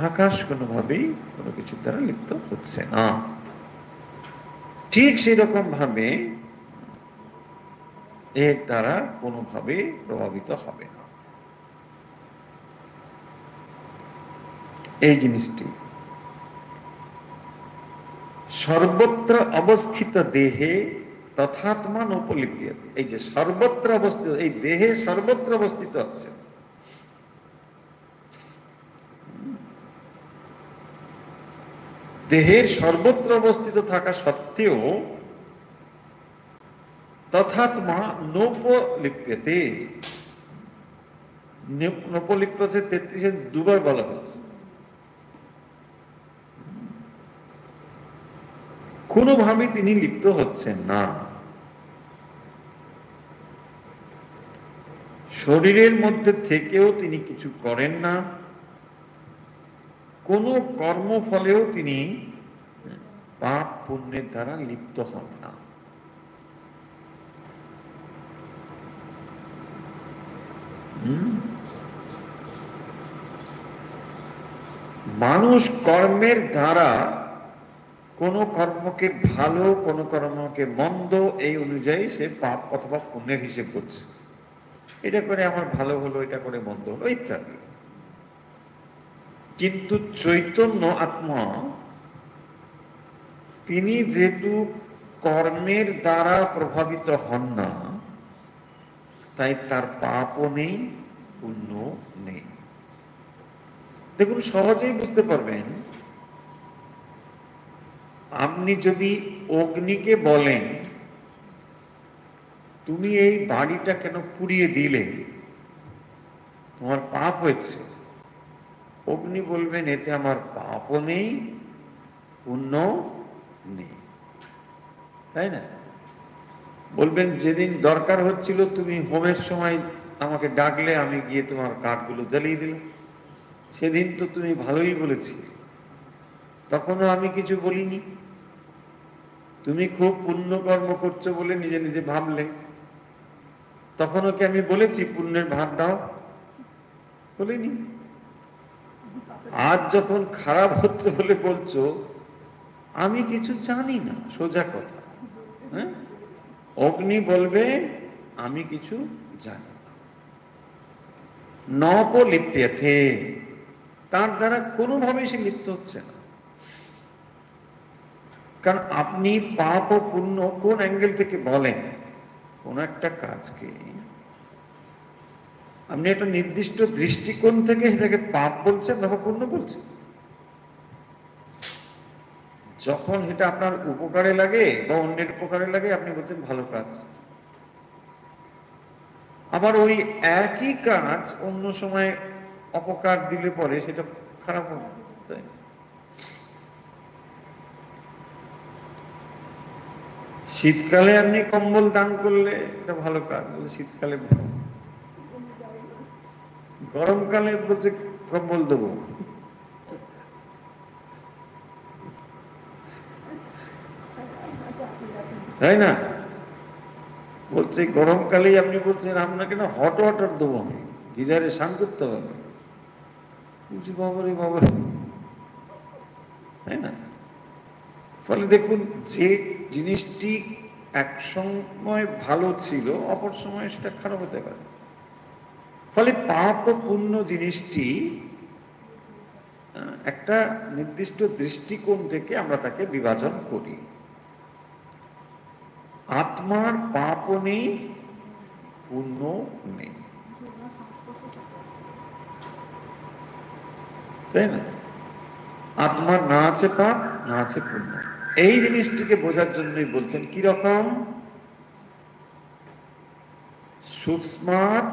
আকাশ কোনোভাবেই কোনো কিছুর দ্বারা লিপ্ত হচ্ছে না। ঠিক সেই রকম ভাবে এর দ্বারা কোনোভাবে প্রভাবিত হবে না। এই জিনিসটি সর্বত্র অবস্থিত দেহে তথাত্মা নোপলিপ্যতে। এই যে সর্বত্র অবস্থিত, এই দেহে সর্বত্র অবস্থিত আছে, দেহের সর্বত্র অবস্থিত থাকা সত্ত্বেও তথাত্মা নোপলিপ্যতে। নোপলিপ্যতে 33-এ দুবার বলা হচ্ছে। কোনোভাবে তিনি লিপ্ত হচ্ছেন না। শরীরের মধ্যে থেকেও তিনি কিছু করেন না, কোনো কর্মফলেও তিনি পাপ পুণ্যের দ্বারা লিপ্ত হন না। মানুষ কর্মের দ্বারা কোন কর্মকে ভালো, কোন কর্মকে মন্দ, এই অনুযায়ী সে পাপ অথবা পুণ্যের হিসেব করছে। এটা করে আমার ভালো হলো, এটা করে মন্দ হলো, ইত্যাদি। কিন্তু চৈতন্য আত্মা, তিনি যেহেতু কর্মের দ্বারা প্রভাবিত হন না, তাই তার পাপও নেই, পুণ্য নেই। দেখুন, সহজেই বুঝতে পারবেন, আপনি যদি অগ্নিকে বলেন তুমি এই বাড়িটা কেন পুড়িয়ে দিলে, তোমার পাপ হয়েছে, অগ্নি বলবেন এতে আমার পাপও নেই, পুণ্য নেই, তাই না? বলবেন যেদিন দরকার হচ্ছিল তুমি হোমের সময় আমাকে ডাকলে, আমি গিয়ে তোমার কাঠগুলো জ্বালিয়ে দিলাম, সেদিন তো তুমি ভালোই বলেছিলে, তখনও আমি কিছু বলিনি। তুমি খুব পুণ্য কর্ম করছো বলে নিজে নিজে ভাবলে, তখনও কি আমি বলেছি পুণ্যের ভাগ দাও? বলিনি। আজ যখন খারাপ হচ্ছে বলে বলছো, আমি কিছু জানি না, সোজা কথা। হ্যাঁ, অগ্নি বলবে আমি কিছু জানি না। নপলিপ্যতে, তার দ্বারা কোনোভাবেই সে লিপ্ত হচ্ছে না। কারণ আপনি পাপ ও পুণ্য কোন অ্যাঙ্গেল থেকে বলেন? কোন একটা কাজকে আপনি একটা নির্দিষ্ট দৃষ্টিকোণ থেকে সেটাকে পাপ বলছেন অথবা পুণ্য বলছেন। যখন এটা আপনার উপকারে লাগে বা অন্যের উপকারে লাগে আপনি বলছেন ভালো কাজ। আবার ওই একই কাজ অন্য সময় অপকার দিলে পরে সেটা খারাপ হবে, তাই? শীতকালে আপনি কম্বল দান করলে এটা ভালো কাজ, শীতকালে ভালো। গরমকালে বলছে কম্বল দেবো, তাই না? বলছে গরমকালেই আপনি বলছেন আপনাকে না হট ওয়াটার দেবো, আমি গিজারে স্নান করতে হবে। বলছি বাবারে বাবারে, তাই না? ফলে দেখুন, যে জিনিসটি এক সময় ভালো ছিল অপর সময় সেটা খারাপ হতে পারে। ফলে পাপ ও পুণ্য জিনিসটি একটা নির্দিষ্ট দৃষ্টিকোণ থেকে আমরা তাকে বিভাজন করি। আত্মার পাপও নেই, পুণ্য নেই, তাই না? আত্মার না আছে পাপ, না আছে পুণ্য। এই জিনিসটিকে বোঝার জন্যই বলছেন কি রকম? সূক্ষ্মাৎ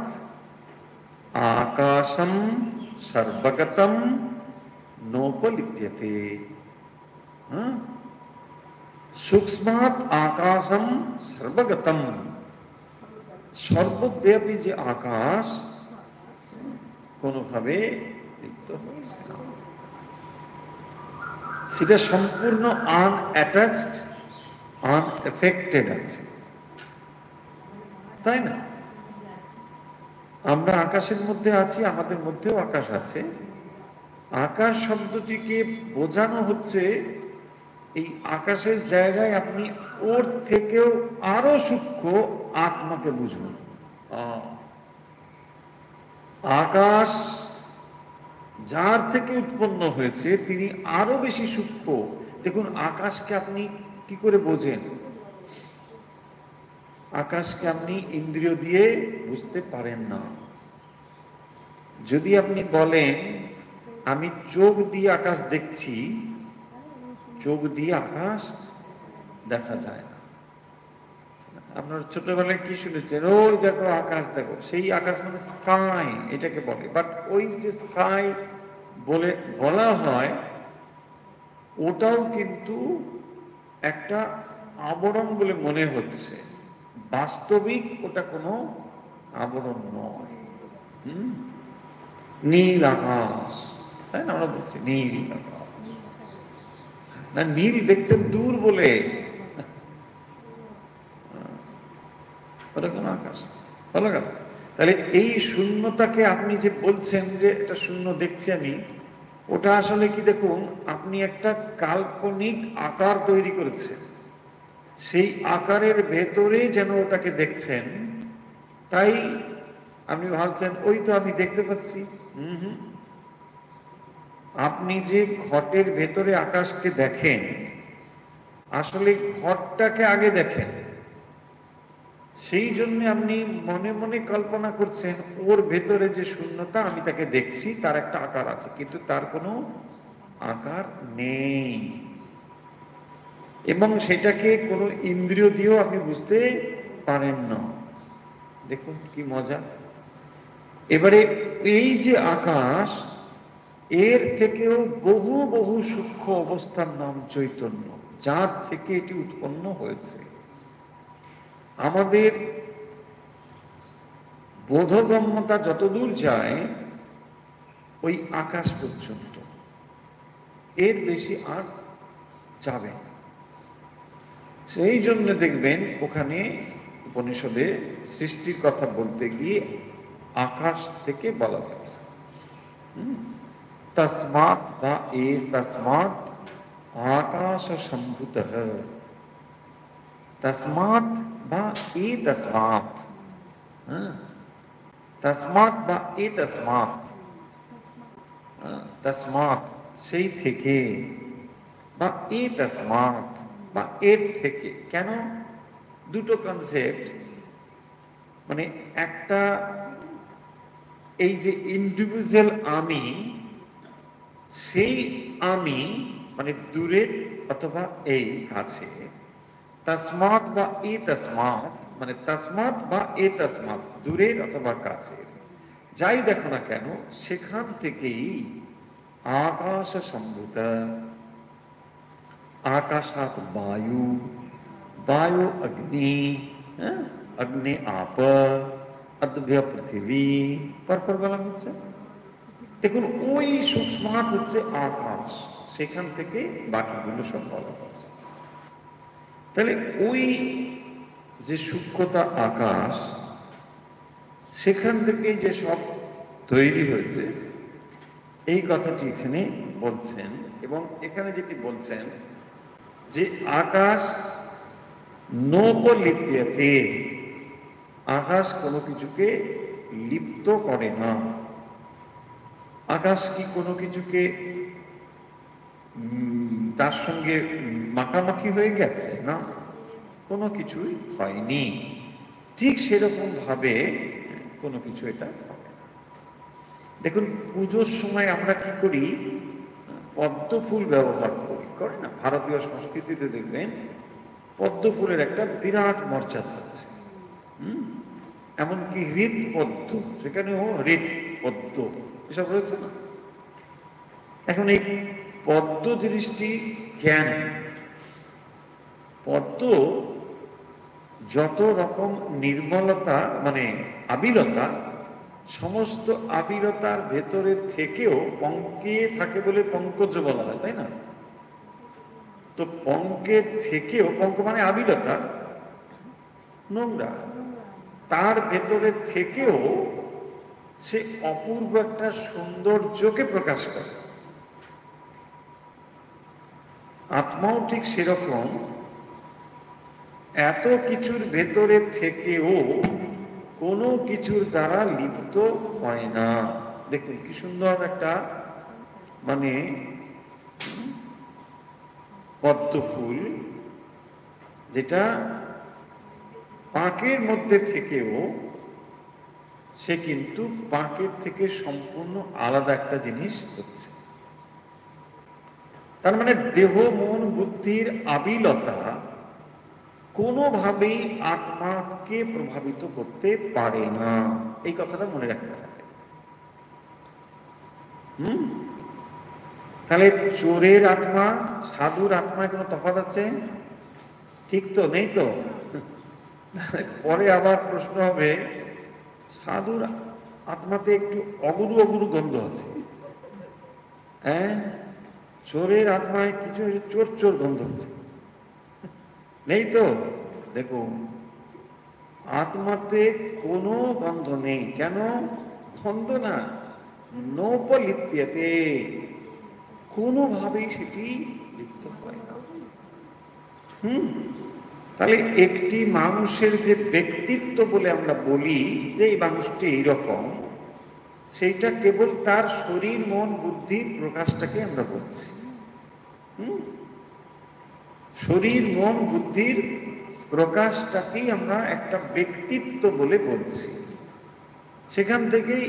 আকাশম সর্বগতম নোপলিপ্যতে। সূক্ষ্মাৎ আকাশম সর্বগতম, সর্বব্যাপী যে আকাশ কোনোভাবে লিপ্ত হচ্ছে না, সেটা সম্পূর্ণ আনঅ্যাটাচড, আনএফেক্টেড আছে, তাই না? আমরা আকাশের মধ্যে আছি, আমাদের মধ্যেও আকাশ আছে। আকাশ শব্দটিকে বোঝানো হচ্ছে এই আকাশের জায়গায় আপনি ওর থেকেও আরো সূক্ষ্ম আত্মাকে বুঝুন। আকাশ যার থেকে উৎপন্ন হয়েছে তিনি আরো বেশি সূক্ষ্ম। দেখুন, আকাশকে আপনি কি করে বোঝেন? আকাশকে আপনি ইন্দ্রিয় দিয়ে বুঝতে পারেন না। যদি আপনি বলেন আমি চোখ দিয়ে আকাশ দেখছি, চোখ দিয়ে আকাশ দেখা যায় না। আপনার ছোটবেলায় কি শুনেছেন? ওই দেখো আকাশ, দেখো, সেই আকাশ মানে স্কাই এটাকে বলে। বাট ওই যে স্কাই বলে বলা হয়, ওটাও কিন্তু একটা আবরণ বলে মনে হচ্ছে। বাস্তবিক ওটা কোনো আবরণ নয়। নীল আকাশ, তাই না? আমরা বলছি নীল আকাশ, না নীল দেখছেন দূর বলে, ওটা কোনো আকাশ ভালো গেল। তাহলে এই শূন্যতাকে আপনি যে বলছেন যে এটা শূন্য দেখছি আমি, ওটা আসলে কি? দেখুন, আপনি একটা কাল্পনিক আকার তৈরি করেছেন, সেই আকারের ভেতরে যেন ওটাকে দেখছেন, তাই আপনি ভাবছেন ওই তো আমি দেখতে পাচ্ছি। আপনি যে ঘটের ভেতরে আকাশকে দেখেন, আসলে ঘটটাকে আগে দেখেন, সেই জন্য আপনি মনে মনে কল্পনা করছেন ওর ভেতরে যে শূন্যতা আমি তাকে দেখছি, তার একটা আকার আছে, কিন্তু তার কোনো আকার নেই, এবং সেটাকে কোনো ইন্দ্রিয় দিয়েও আপনি বুঝতে পারেন না। দেখুন কি মজা। এবারে এই যে আকাশ, এর থেকেও বহু বহু সূক্ষ্ম অবস্থার নাম চৈতন্য, যার থেকে এটি উৎপন্ন হয়েছে। আমাদের বোধগম্যতা যতদূর যায় ওই আকাশ পর্যন্ত, এর বেশি আর যাবে না। সেই জন্য দেখবেন ওখানে উপনিষদে সৃষ্টির কথা বলতে গিয়ে আকাশ থেকে বলা হয়েছে। তসমাৎ বা এ তসমাৎ আকাশ সম্ভূত, তসমাৎ বা এ তসমাৎ, তাসমাত বা এ তাসমাত, তাসমাত সেই থেকে, বা এ তাসমাত বা এর থেকে। কেন দুটো কনসেপ্ট? মানে একটা এই যে ইন্ডিভিজুয়াল আমি, সেই আমি মানে দূরের অথবা এই কাছে, তাসমাত বা এ তাসমাত মানে তাসমাত বা এ তাসমাত দূরের অথবা কাছে, যাই দেখো না কেন সেখান থেকেই আকাশ সম্ভূত, আকাশাত বায়ু, বায়ু অগ্নি, হ্যাঁ, অগ্নি আপ, অদ্ভ্য পৃথিবী, পরপর বলা হচ্ছে। দেখুন ওই সূক্ষ্মাত হচ্ছে আকাশ, সেখান থেকে বাকিগুলো সব বলা হচ্ছে। তাহলে ওই যে সূক্ষ্মতা আকাশ, সেখান থেকে যে সব তৈরি হয়েছে, এই কথাটি এখানে বলছেন। এবং এখানে যেটি বলছেন যে আকাশ নোপলিপ্যতে, আকাশ কোনো কিছুকে লিপ্ত করে না। আকাশ কি কোনো কিছুকে তার সঙ্গে মাখামাখি হয়ে গেছে? না, কোনো কিছুই হয়নি। ঠিক সেরকম ভাবে কোনো কিছু এটা হবে না। দেখুন পুজোর সময় আমরা কি করি, পদ্ম ফুল ব্যবহার করি, করে না? ভারতীয় সংস্কৃতিতে দেখবেন পদ্ম ফুলের একটা বিরাট মর্যাদা আছে। এমনকি হৃদ পদ্ম, সেখানেও হৃদ পদ্ম এসব রয়েছে না? এখন এই পদ্ম জিনিসটি জ্ঞান, পদ্ম যত রকম নির্মলতা মানে আবিলতা, সমস্ত আবিলতার ভেতরে থেকেও পঙ্কে থাকে বলে পঙ্কজ বলা হয়, তাই না? তো পঙ্কের থেকেও, পঙ্ক মানে আবিলতা, নোংরা, তার ভেতরে থেকেও সে অপূর্ব একটা সৌন্দর্যকে প্রকাশ করে। আত্মাও ঠিক সেরকম, এত কিছুর ভেতরে থেকেও কোনো কিছুর দ্বারা লিপ্ত হয় না। দেখুন কি সুন্দর একটা মানে পদ্ম ফুল, যেটা পাঁকের মধ্যে থেকেও সে কিন্তু পাঁকের থেকে সম্পূর্ণ আলাদা একটা জিনিস হচ্ছে। তার মানে দেহ মন বুদ্ধির আবিলতা কোনোভাবেই আত্মাকে প্রভাবিত করতে পারে না, এই কথাটা মনে রাখতে হবে। তাহলে চোরের আত্মা সাধুর আত্মায় কোনো তফাৎ আছে? ঠিক তো নেই তো? পরে আবার প্রশ্ন হবে, সাধুর আত্মাতে একটু অগুরু অগুরু গন্ধ আছে, হ্যাঁ, চোরের আত্মায় কিছু চোর চোর গন্ধ আছে, নেই তো? দেখুন আত্মাতে কোনো গন্ধ নেই। কেন গন্ধ না? নোপলিপ্যতে, কোনোভাবেই সেটি লিপ্ত হয় না। তাহলে একটি মানুষের যে ব্যক্তিত্ব বলে আমরা বলি যে এই মানুষটি এইরকম, সেইটা কেবল তার শরীর মন বুদ্ধির প্রকাশটাকে আমরা বলছি। শরীর মন বুদ্ধির প্রকাশটাকেই আমরা একটা ব্যক্তিত্ব বলে বলছি। সেখান থেকেই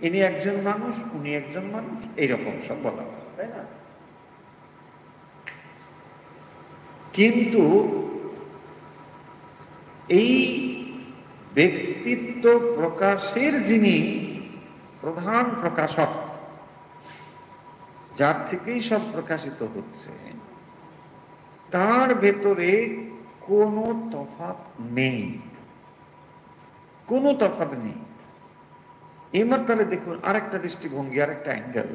ইনি একজন মানুষ, উনি একজন মানুষ, এইরকম সব বলা হয়, তাই না? কিন্তু এই ব্যক্তিত্ব প্রকাশের যিনি প্রধান প্রকাশক, যার থেকেই সব প্রকাশিত হচ্ছে, তার ভেতরে কোনো তফাৎ নেই, কোনো তফাৎ নেই। এবার তাহলে দেখুন আরেকটা দৃষ্টিভঙ্গি, আরেকটা অ্যাঙ্গেল।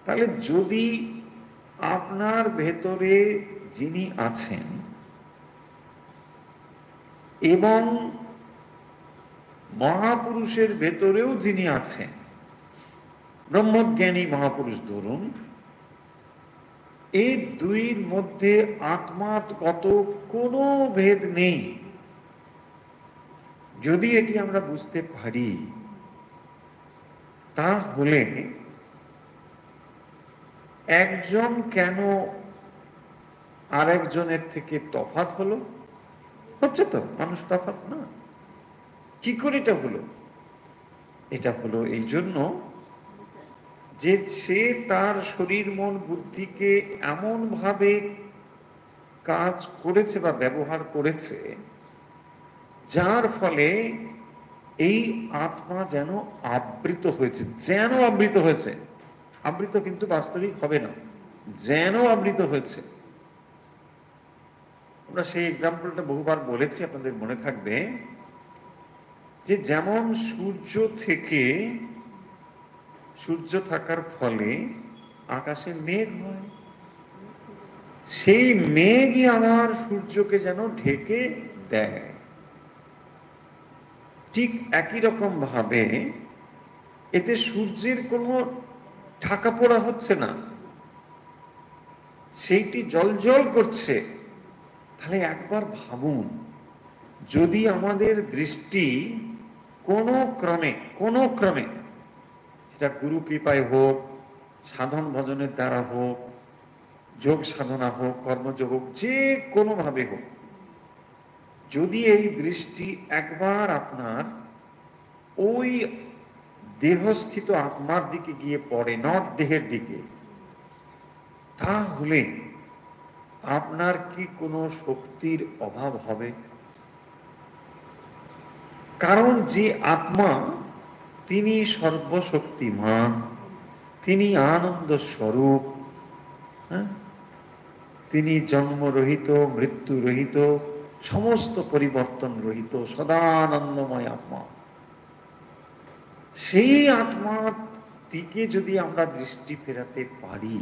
তাহলে যদি আপনার ভেতরে যিনি আছেন এবং মহাপুরুষের ভেতরেও যিনি আছেন, ব্রহ্মজ্ঞানী মহাপুরুষ ধরুন, এই দুইয়ের মধ্যে আত্মাগত কোনো ভেদ নেই। যদি এটি আমরা বুঝতে পারি, তাহলে একজন কেন আরেকজনের থেকে তফাৎ হলো? হচ্ছে তো, মানুষ তফাৎ না। কি করে এটা হলো? এটা হলো এই জন্য যে সে তার শরীর মন বুদ্ধিকে এমন ভাবে কাজ করেছে বা ব্যবহার করেছে, যার ফলে এই আত্মা যেন আবৃত হয়েছে। যেন আবৃত হয়েছে, আবৃত কিন্তু বাস্তবিক হবে না, যেন আবৃত হয়েছে। আমরা সেই এক্সাম্পলটা বহুবার বলেছি, আপনাদের মনে থাকবে, যে যেমন সূর্য থাকার ফলে আকাশে মেঘ হয়, সেই মেঘই আমার সূর্যকে যেন ঢেকে দেয়। ঠিক একই রকম ভাবে এতে সূর্যের কোনো ঢাকা পড়া হচ্ছে না, সেইটি জ্বলজ্বল করছে। তাহলে একবার ভাবুন, যদি আমাদের দৃষ্টি কোনো ক্রমে সেটা গুরু কৃপায় হোক, সাধন ভজনের দ্বারা হোক, যোগ সাধনা হোক, কর্মযোগ হোক, যে কোনো ভাবে হোক, যদি এই দৃষ্টি একবার আপনার ওই দেহস্থিত আত্মার দিকে গিয়ে পড়ে, নট দেহের দিকে, তাহলে আপনার কি কোনো শক্তির অভাব হবে? কারণ যে আত্মা, তিনি সর্বশক্তিমান, তিনি আনন্দ স্বরূপ, তিনি জন্মরহিত, মৃত্যু রহিত, সমস্ত পরিবর্তন রহিত, সদানন্দময় আত্মা। সেই আত্মার দিকে যদি আমরা দৃষ্টি ফেরাতে পারি,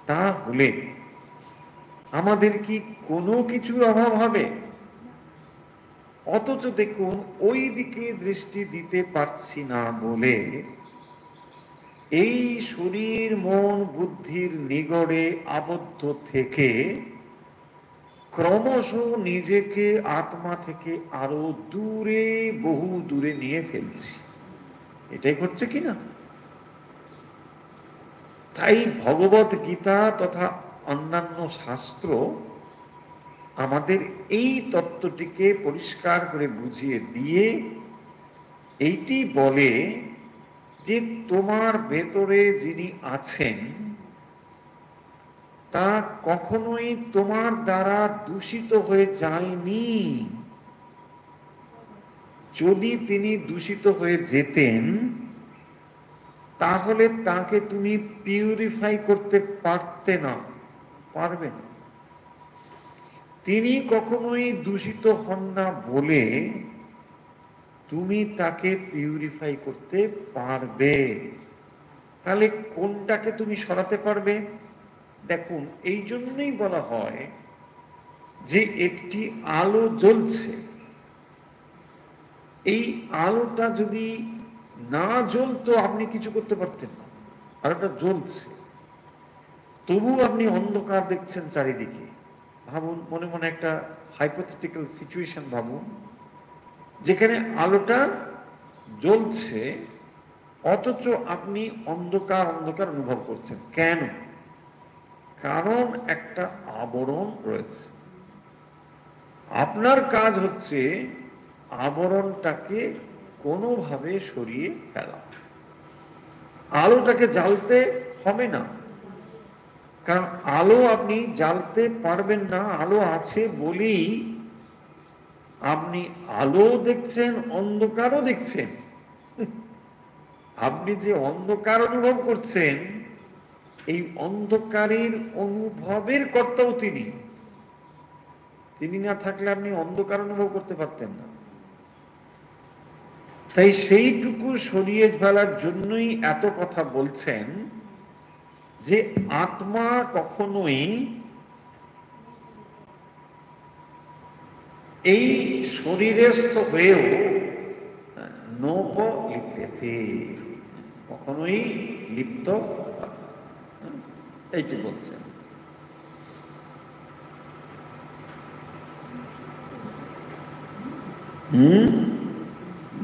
তাহলে আমাদের কি কোনো কিছুর অভাব হবে? অথচ দেখুন, ওই দিকে দৃষ্টি দিতে পারছি না বলে এই শরীর মন বুদ্ধির নিগড়ে আবদ্ধ থেকে ক্রমশ নিজেকে আত্মা থেকে আরো দূরে, বহু দূরে নিয়ে ফেলছি। এটাই ঘটছে কিনা? তাই ভগবত গীতা তথা অন্যান্য শাস্ত্র আমাদের এই তত্ত্বটিকে পরিষ্কার করে বুঝিয়ে দিয়ে এইটি বলে যে তোমার ভেতরে যিনি আছেন, তা কখনোই তোমার দ্বারা দূষিত হয়ে যায়নি। যদি তিনি দূষিত হয়ে যেতেন, তাহলে তাকে তুমি পিউরিফাই করতে পারতে না, পারবে না। তিনি কখনোই দূষিত হন না বলে তুমি তাকে পিউরিফাই করতে পারবে। তাহলে কোনটাকে তুমি সরাতে পারবে? দেখুন, এই জন্যই বলা হয় যে একটি আলো জ্বলছে, এই আলোটা যদি না জ্বলতো আপনি কিছু করতে পারতেন না। আলোটা জ্বলছে, তবু আপনি অন্ধকার দেখছেন চারিদিকে। ভাবুন, মনে মনে একটা হাইপোথেটিক্যাল সিচুয়েশন ভাবুন, যেখানে আলোটা জ্বলছে অথচ আপনি অন্ধকার অন্ধকার অনুভব করছেন। কেন? কারণ একটা আবরণ রয়েছে। আপনার কাজ হচ্ছে আবরণটাকে কোনোভাবে সরিয়ে ফেলা। আলোটাকে জ্বালতে হবে না, কারণ আলো আপনি জ্বালতে পারবেন না। আলো আছে বলেই আপনি আলো দেখছেন, অন্ধকারও দেখছেন। আপনি যে অন্ধকার অনুভব করছেন, এই অন্ধকারের অনুভবের কর্তাও তিনি। তিনি না থাকলে আপনি অন্ধকার অনুভব করতে পারতেন না। তাই সেইটুকু সরিয়ে ফেলার জন্যই এত কথা বলছেন যে আত্মা কখনোই এই শরীরস্থ হয়েও নোপ লিপ্যতে, কখনোই লিপ্ত, এইটি বলছেন।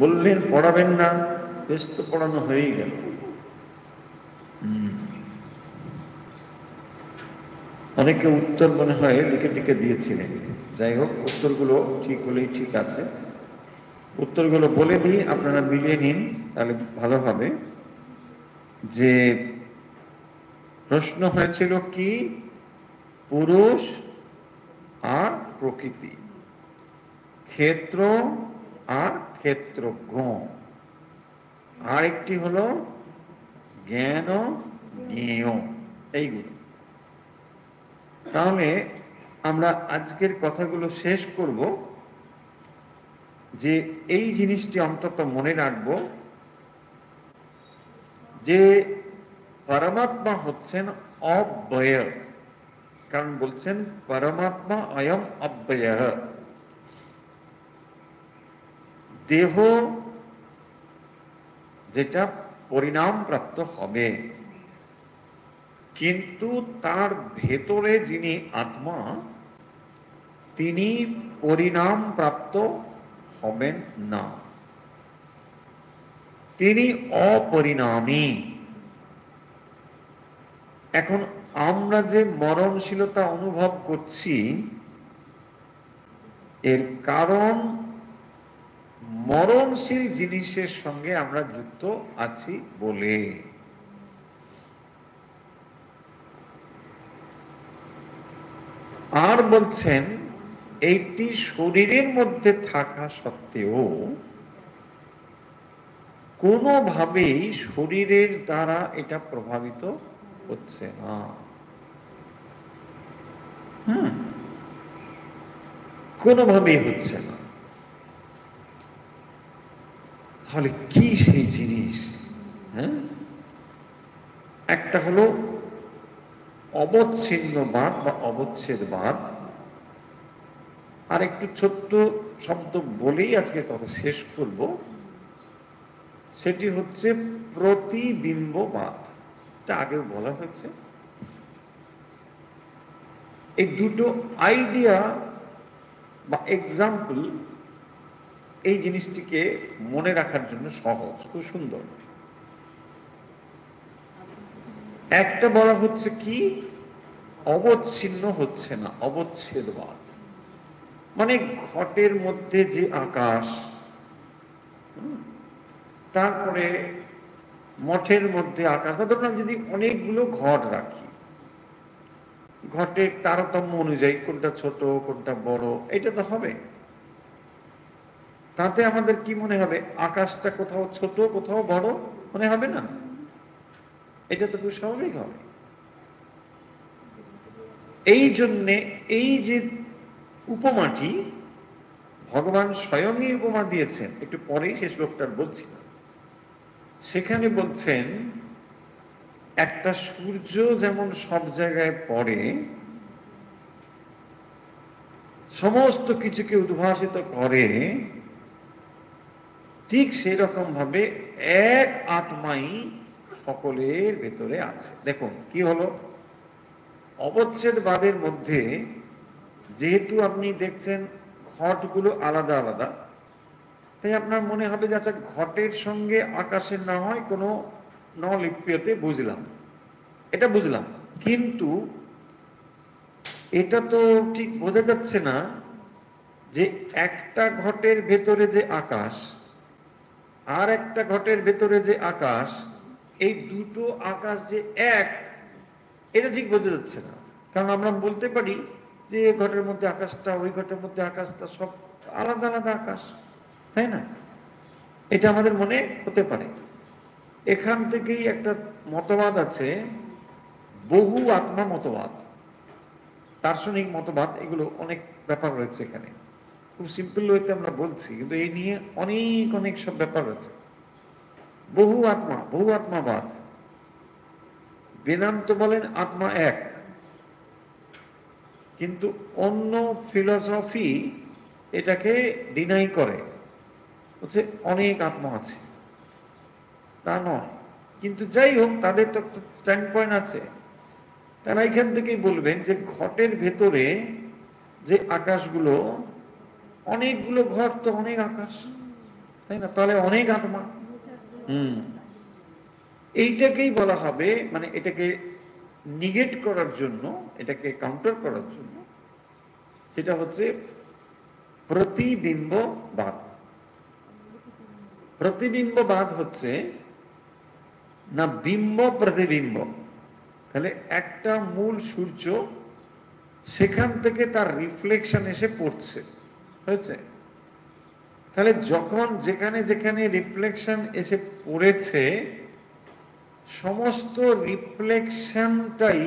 বললেন পড়াবেন না, বেশ তো পড়ানো হয়েই গেল। অনেকে উত্তর মনে হয় লিখে লিখে দিয়েছিলেন। যাই হোক, উত্তরগুলো ঠিক হলেই ঠিক আছে। উত্তরগুলো বলে দিই, আপনারা মিলিয়ে নিন, তাহলে ভালো হবে। যে প্রশ্ন হয়েছিল কি, পুরুষ আর প্রকৃতি, ক্ষেত্র আর ক্ষেত্রজ্ঞ, আর একটি হলো জ্ঞান ও জ্ঞেয়, এইগুলো। তাহলে আমরা আজকের কথাগুলো শেষ করব যে এই জিনিসটি অন্তত মনে রাখব যে পরমাত্মা হচ্ছেন অব্যয়। কারণ বলছেন পরমাত্মা অয়ম অব্যয়। দেহ যেটা পরিণাম প্রাপ্ত হবে, কিন্তু তার ভেতরে যিনি আত্মা, তিনি পরিণাম প্রাপ্ত হবেন না, তিনি অপরিণামী। এখন আমরা যে মরণশীলতা অনুভব করছি, এর কারণ মরণশীল জিনিসের সঙ্গে আমরা যুক্ত আছি বলে। আর বলছেন এইটি শরীরের মধ্যে থাকা সত্ত্বেও কোনোভাবেই শরীরের দ্বারা এটা প্রভাবিত হচ্ছে না। কোনোভাবেই হচ্ছে না। তাহলে কি সেই জিনিস? একটা হলো অবচ্ছিন্নবাদ বা অবচ্ছেদবাদ। আর একটু ছোট্ট শব্দ বলেই আজকে কথা শেষ করব, সেটি হচ্ছে প্রতিবিম্ববাদ। এটা আগেও বলা হয়েছে। এই দুটো আইডিয়া বা এক্সাম্পল এই জিনিসটিকে মনে রাখার জন্য সহজ, খুব সুন্দর। একটা বলা হচ্ছে কি, অবচ্ছিন্ন হচ্ছে না, অবচ্ছেদবাদ। মানে ঘটের মধ্যে যে আকাশ, তারপরে মঠের মধ্যে আকাশ, ধরুন যদি অনেকগুলো ঘট রাখি, ঘটের তারতম্য অনুযায়ী কোনটা ছোট কোনটা বড়, এটা তো হবে। তাতে আমাদের কি মনে হবে? আকাশটা কোথাও ছোট কোথাও বড় মনে হবে না? এটা তো খুব স্বাভাবিক হবে। এই জন্যে এই যে উপমাটি ভগবান স্বয়ংই উপমা দিয়েছেন, একটু পরেই শেষ শ্লোকটা বলছি। সেখানে বলছেন একটা সূর্য যেমন সব জায়গায় পড়ে, সমস্ত কিছুকে উদ্ভাসিত করে, ঠিক সেরকম ভাবে এক আত্মাই সকলের ভেতরে আছে। দেখুন কি হলো, অবচ্ছেদবাদের মধ্যে যেহেতু আপনি দেখছেন ঘটগুলো আলাদা আলাদা, তাই আপনার মনে হবে যে আচ্ছা ঘটের সঙ্গে আকাশের না হয় কোনো নলিপ্যতে বুঝলাম, এটা বুঝলাম, কিন্তু এটা তো ঠিক বোঝা যাচ্ছে না যে একটা ঘটের ভেতরে যে আকাশ আর একটা ঘটের ভেতরে যে আকাশ, এই দুটো আকাশ যে এক, এটা ঠিক বোঝা যাচ্ছে না। কারণ আমরা বলতে পারি যে ঘটের মধ্যে আকাশটা, ওই ঘটের মধ্যে আকাশটা সব আলাদা আলাদা আকাশ, তাই না? এটা আমাদের মনে হতে পারে। এখান থেকেই একটা মতবাদ আছে, বহু আত্মা মতবাদ, দার্শনিক মতবাদ, এগুলো অনেক ব্যাপার রয়েছে এখানে। খুব সিম্পল ওয়েতে আমরা বলছি, কিন্তু এই নিয়ে অনেক অনেক সব ব্যাপার আছে। বহু আত্মা, বহু আত্মাবাদ। বেদান্ত বলেন আত্মা এক, কিন্তু অন্য ফিলসফি এটাকে ডিনাই করে, হচ্ছে অনেক আত্মা আছে, তা নয়। কিন্তু যাই হোক, তাদের তো একটা স্ট্যান্ড পয়েন্ট আছে। তারা এখান থেকেই বলবেন যে ঘটের ভেতরে যে আকাশগুলো, অনেকগুলো ঘর তো অনেক আকাশ, তাই না? তাহলে অনেক আত্মা। এইটাকেই বলা হবে, মানে এটাকে নিগেট করার জন্য, এটাকে কাউন্টার করার জন্য, সেটা হচ্ছে প্রতিবিম্ববাদ। প্রতিবিম্ববাদ হচ্ছে না বিম্ব প্রতিবিম্ব। তাহলে একটা মূল সূর্য, সেখান থেকে তার রিফ্লেকশন এসে পড়ছে, হয়েছে। তাহলে যখন যেখানে যেখানে রিফ্লেকশন এসে পড়েছে, সমস্ত রিফ্লেকশনটাই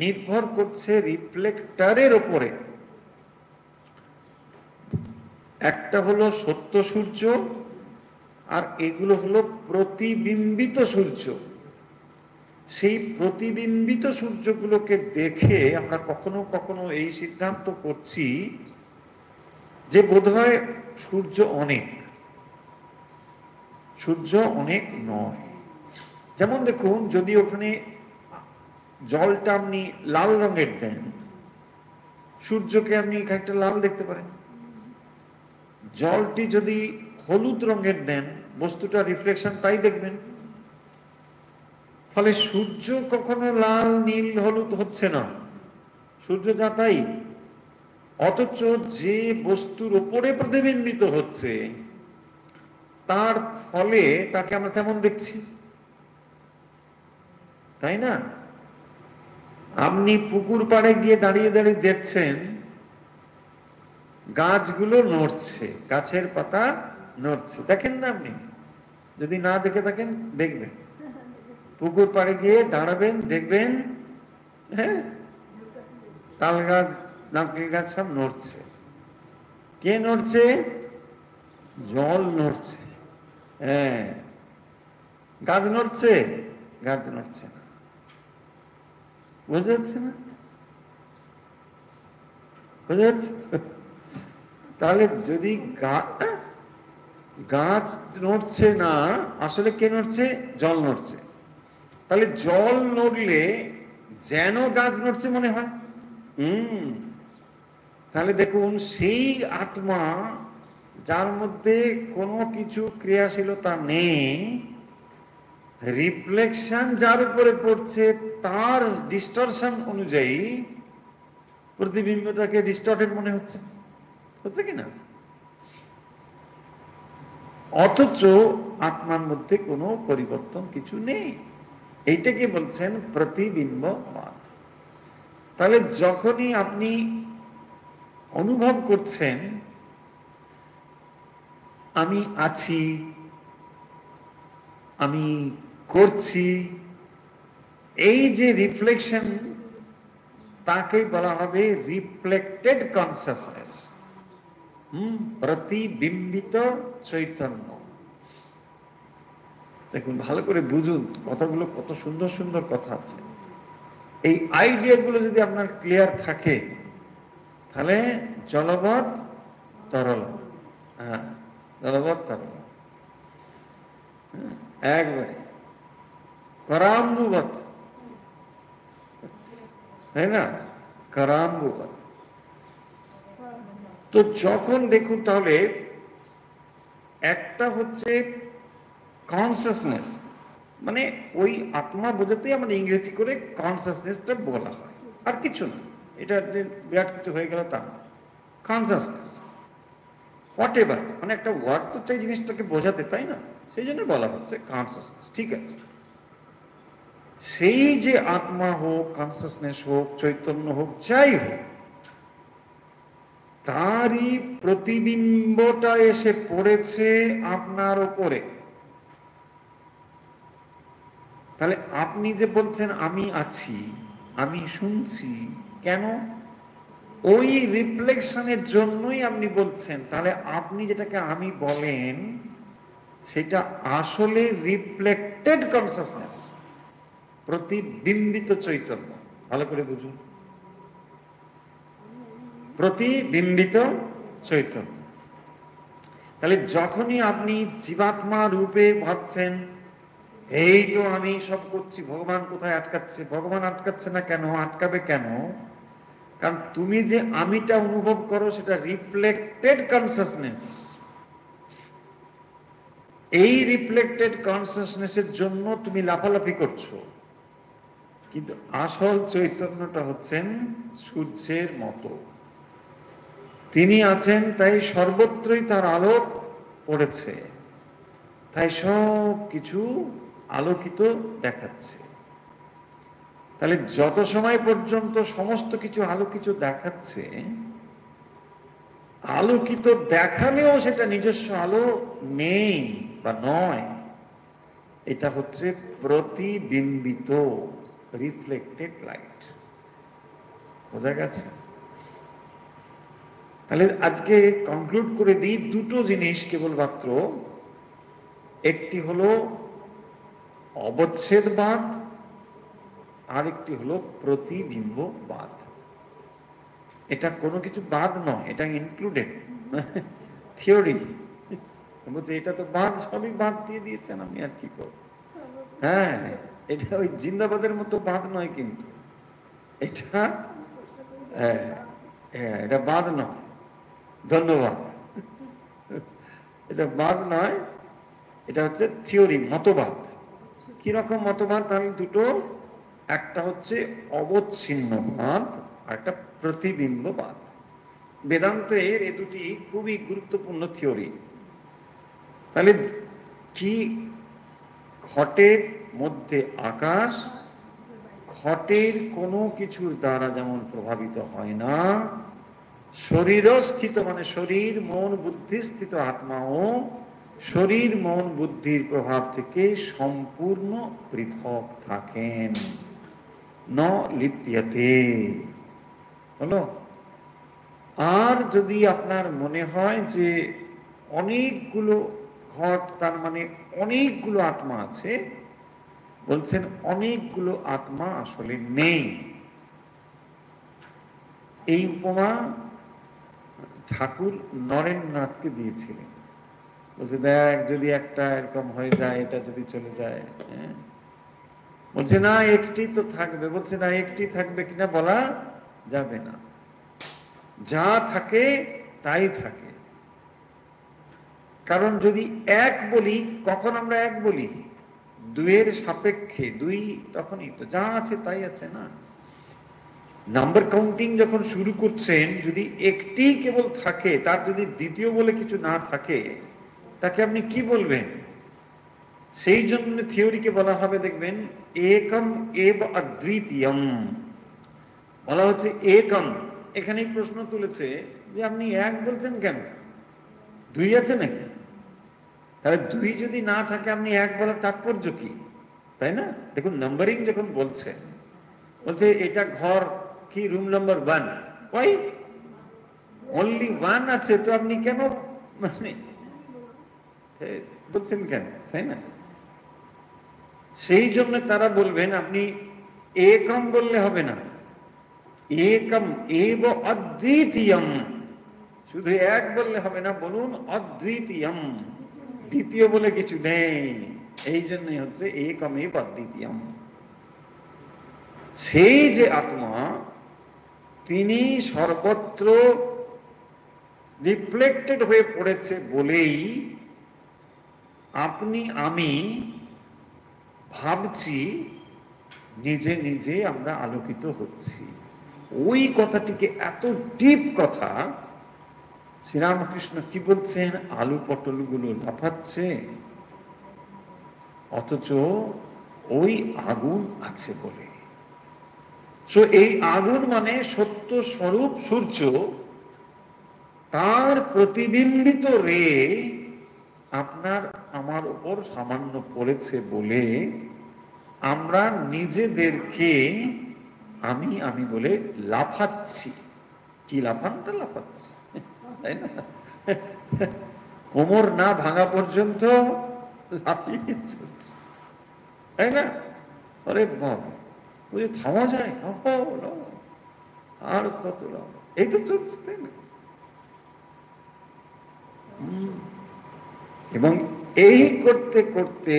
নির্ভর করছে রিফ্লেক্টরের উপরে। একটা হলো সত্য সূর্য, আর এগুলো হলো প্রতিবিম্বিত সূর্য। সেই প্রতিবিম্বিত সূর্যগুলোকে দেখে আমরা কখনো কখনো এই সিদ্ধান্ত করছি যে বোধহয় সূর্য অনেক, সূর্য অনেক নয়। যেমন দেখুন, যদি ওখানে জলটা আপনি লাল রঙের দেন, সূর্যকে আপনি একটা লাল দেখতে পারেন। জলটি যদি হলুদ রঙের দেন, বস্তুটা রিফ্লেকশন তাই দেখবেন। ফলে সূর্য কখনো লাল নীল হলুদ হচ্ছে না, সূর্য যা তাই। অথচ যে বস্তুর উপরে প্রতিবিম্বিত হচ্ছে, তার ফলে তাকে আমরা তেমন দেখছি, তাই না? আপনি পুকুর পাড়ে গিয়ে দাঁড়িয়ে দাঁড়িয়ে দেখছেন গাছগুলো নড়ছে, গাছের পাতা নড়ছে, দেখেন না? আপনি যদি না দেখে থাকেন, দেখবেন। পুকুর পাড়ে গিয়ে দাঁড়াবেন, দেখবেন হ্যাঁ, তাল গাছ, নারকেল গাছ সব নড়ছে। কে নড়ছে? জল নড়ছে। হ্যাঁ, গাছ নড়ছে? গাছ নড়ছে না। বোঝা যাচ্ছে না? বোঝা যাচ্ছে? তাহলে যদি গাছ নড়ছে না, আসলে কে নড়ছে? জল নড়ছে। তাহলে জল নড়লে যেন গাছ নড়ছে মনে হয়। তাহলে দেখুন, সেই আত্মা যার মধ্যে কোনো কিছু ক্রিয়াশীলতা নেই, রিফ্লেকশন যার উপরে পড়ছে তার ডিস্টরশন অনুযায়ী প্রতিবিম্বটাকে ডিস্টর্টেড মনে হচ্ছে, হচ্ছে কিনা? অথচ আত্মার মধ্যে কোনো পরিবর্তন কিছু নেই। এইটাকে বলছেন প্রতিবিম্ববাদ। তাহলে যখনই আপনি অনুভব করছেন আমি আছি, আমি করছি, এই যে রিফ্লেকশন, তাকে বলা হবে রিফ্লেক্টেড কনসাসনেস, প্রতিবিম্বিত চৈতন্য। দেখুন, ভালো করে বুঝুন, কথাগুলো কত সুন্দর সুন্দর কথা আছে। এই আইডিয়াগুলো যদি আপনার ক্লিয়ার থাকে, তাহলে জলবৎ তরল, হ্যাঁ, জলবৎ তরল, একবারে করাম্বুবৎ, তাই না? করাম্বুবৎ। তো যখন দেখুন, তাহলে একটা হচ্ছে কনসাসনেস, মানে ওই আত্মা বোঝাতেই আমরা ইংরেজি করে কনসাসনেসটা বলা হয়, আর কিছু না। এটা বিরাট কিছু হয়ে গেল তা কনসাসনেস, হোয়াট এভার, মানে একটা ওয়ার্ড তো চাই জিনিসটাকে বোঝাতে, তাই না? সেই জন্য বলা হচ্ছে কনসাসনেস, ঠিক আছে। সেই যে আত্মা হোক, কনসাসনেস হোক, চৈতন্য হোক, যাই হোক, তারই প্রতিবিম্বটা এসে পড়েছে আপনার উপরে। তাহলে আপনি যে বলছেন আমি আছি, আমি শুনছি, কেন? ওই রিফ্লেকশনের জন্যই আপনি বলছেন। তাহলে আপনি যেটাকে আমি বলেন, সেটা আসলে রিফ্লেক্টেড কনসাসনেস, প্রতিবিম্বিত চৈতন্য। ভালো করে বুঝুন, প্রতিবিম্বিত চৈতন্য। তাহলে যখনই আপনি জীবাত্মা রূপে ভাবছেন এই তো আমি সব করছি, ভগবান কোথায় আটকাচ্ছে? ভগবান আটকাচ্ছে না কেন? আটকাবে কেন? কারণ তুমি যে আমিটা অনুভব করো সেটা রিফ্লেক্টেড কনসাসনেস। এই রিফ্লেক্টেড কনসাসনেসের জন্য তুমি লাফালাফি করছো, কিন্তু আসল চৈতন্যটা হচ্ছেন সূর্যের মতো। তিনি আছেন, তাই সর্বত্রই তার আলো পড়েছে, তাই সব কিছু আলোকিত দেখাচ্ছে। তাহলে যত সময় পর্যন্ত সমস্ত কিছু আলোকিত দেখাচ্ছে, আলোকিত দেখালেও সেটা নিজস্ব আলো নেই বা নয়, এটা হচ্ছে প্রতিবিম্বিত, রিফ্লেক্টেড লাইট। বোঝা গেছে? তাহলে আজকে কনক্লুড করে দিই, দুটো জিনিস কেবলমাত্র, একটি হলো অবচ্ছেদবাদ, আরেকটি হলো প্রতিবিম্ববাদ। এটা কোনো কিছু বাদ নয়, এটা ইনক্লুডেড থিওরি। বলছে এটা তো বাদ, সবই বাদ দিয়ে দিয়েছেন, আমি আর কি করব। হ্যাঁ, এটা ওই জিন্দাবাদের মতো বাদ নয়, কিন্তু এটা এটা বাদ নয়। ধন্যবাদ। এটা বাদ নয়, এটা হচ্ছে থিওরি, মতবাদ। কিরকম মতবাদ? তাহলে দুটো, একটা হচ্ছে অবচ্ছিন্নবাদ আর একটা প্রতিবিম্ববাদ। বেদান্তের এই দুটি খুবই গুরুত্বপূর্ণ থিওরি। তাহলে কি, ঘটের মধ্যে আকাশ, ঘটের কোনো কিছুর দ্বারা যেমন প্রভাবিত হয় না, শরীরস্থিত মানে শরীর মন বুদ্ধি স্থিত আত্মাও শরীর মন বুদ্ধির প্রভাব থেকে সম্পূর্ণ পৃথক থাকেন, ন লিপ্যতে। হলো? আর যদি আপনার মনে হয় যে অনেকগুলো ঘট, তার মানে অনেকগুলো আত্মা আছে, বলছেন অনেকগুলো আত্মা আসলে নেই। এই উপমা ঠাকুর নরেন্দ্রনাথকে দিয়েছিলেন। বলছে দেখ, যদি একটা এরকম হয়ে যায়, এটা যদি চলে যায়, বলছে না একটি তো থাকবে। বলছে না, একটি থাকবে কিনা বলা যাবে না, যা থাকে তাই থাকে। কারণ যদি এক বলি, কখন আমরা এক বলি? দুইয়ের সাপেক্ষে দুই, তখনই তো যা আছে তাই আছে না। নাম্বার কাউন্টিং যখন শুরু করছেন, যদি একটি কেবল থাকে, তার যদি দ্বিতীয় বলে কিছু না থাকে, তাকে আপনি কি বলবেন? সেই জন্য থিওরিকে বলা হবে, দেখবেন, একম এব অদ্বিতীয়ম। বলা হচ্ছে একম। এখানেই প্রশ্ন তুলেছে যে আপনি এক বলছেন কেন, দুই আছে নাকি? তাহলে দুই যদি না থাকে, আপনি এক বলার তাৎপর্য কি? তাই না? দেখুন, নাম্বারিং যখন বলছে, বলছে এটা ঘর কি রুম নাম্বার 1, ওই অনলি 1 আছে, তো আপনি কেন মানে বলছেন কেন? তাই না? সেই জন্য তারা বলবেন আপনি একম বললে হবে না, একম এব অদ্বিতীয়ম। শুধু এক বললে হবে না, বলুন অদ্বিতীয়ম, দ্বিতীয় বলে কিছু নেই। এই জন্যই হচ্ছে একম এব অদ্বিতীয়ম। সেই যে আত্মা, তিনি সর্বত্র রিফ্লেক্টেড হয়ে পড়েছে বলেই আপনি আমি ভাবছি, নিজে নিজে আমরা আলোকিত হচ্ছি। ওই কথাটিকে, এত ডিপ কথা, শ্রীরামকৃষ্ণ কি বলছেন? আলু পটলগুলো লাফাচ্ছে, অথচ ওই আগুন আছে বলে। এই আগুন মানে সত্য স্বরূপ সূর্য, তার প্রতিবিম্বিত রে আপনার আমার উপর সামান্য পড়েছে বলে আমরা নিজেদেরকে আমি আমি বলে লাফাচ্ছি। কি লাফানটা লাফাচ্ছি, তাই না? কোমর না ভাঙা পর্যন্ত লাফিয়ে চলছে, তাই না? আরে বাবা, ওই থামা যায়? আর কত এই তো চলছে, তাই না? এবং এই করতে করতে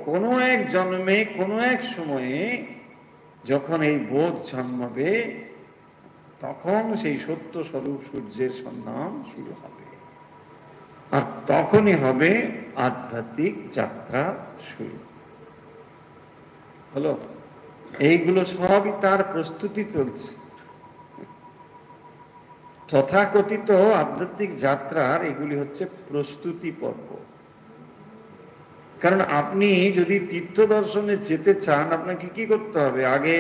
কোনো এক জন্মে, কোনো এক সময়ে যখন এই বোধ জন্মাবে, তখন সেই সত্য স্বরূপ সূর্যের সন্ধান শুরু হবে, আর তখনই হবে আধ্যাত্মিক যাত্রা শুরু হলো। এইগুলো সবই তার প্রস্তুতি চলছে। তথাকথিত আধ্যাত্মিক যাত্রার এগুলি হচ্ছে প্রস্তুতি পর্ব। কারণ আপনি যদি তীর্থ দর্শনে যেতে চান, আপনাকে কি করতে হবে? আগে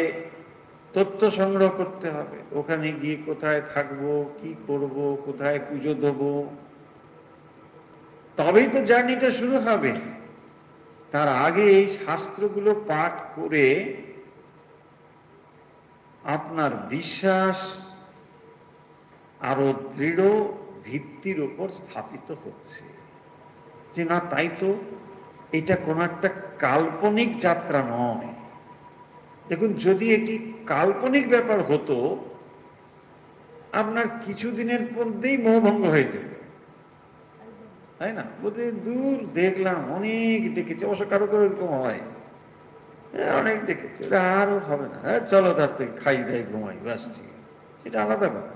তথ্য সংগ্রহ করতে হবে। ওখানে গিয়ে কোথায় থাকবো, কি করব, কোথায় পুজো দেবো, তবেই তো জার্নিটা শুরু হবে। তার আগে এই শাস্ত্রগুলো পাঠ করে আপনার বিশ্বাস আরো দৃঢ় ভিত্তির উপর স্থাপিত হচ্ছে যে না, তাই তো, এটা কোন একটা কাল্পনিক যাত্রা নয়। দেখুন, যদি এটি কাল্পনিক ব্যাপার হতো, আপনার কিছুদিনের মধ্যেই মোহভঙ্গ হয়ে যেত, তাই না? বলতে দূর দেখলাম, অনেক ডেকেছে, অবশ্য কারো কারো এরকম হয়, অনেক ডেকেছে, আরো হবে না, চলো তার থেকে খাই দেয় ঘুমাই, ব্যাস ঠিক আছে, সেটা আলাদা ব্যাপার।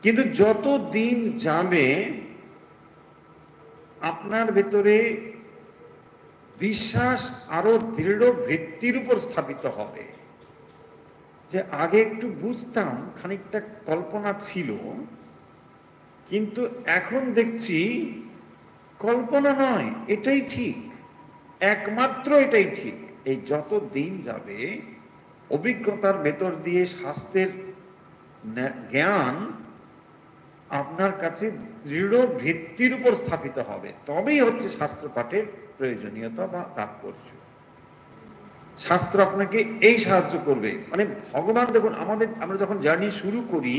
কিন্তু যত দিন যাবে আপনার ভেতরে বিশ্বাস আরো দৃঢ় ভিত্তির উপর স্থাপিত হবে। যে আগে একটু বুঝতাম, খানিকটা কল্পনা ছিল, কিন্তু এখন দেখছি কল্পনা নয়, এটাই ঠিক, একমাত্র এটাই ঠিক। এই যত দিন যাবে অভিজ্ঞতার ভেতর দিয়ে শাস্ত্রের জ্ঞান আপনার কাছে দৃঢ় ভিত্তির উপর স্থাপিত হবে, তবেই হচ্ছে শাস্ত্র পাঠের প্রয়োজনীয়তা বা তাৎপর্য। শাস্ত্র আপনাকে এই সাহায্য করবে। মানে ভগবান, দেখুন, আমরা যখন জার্নি শুরু করি,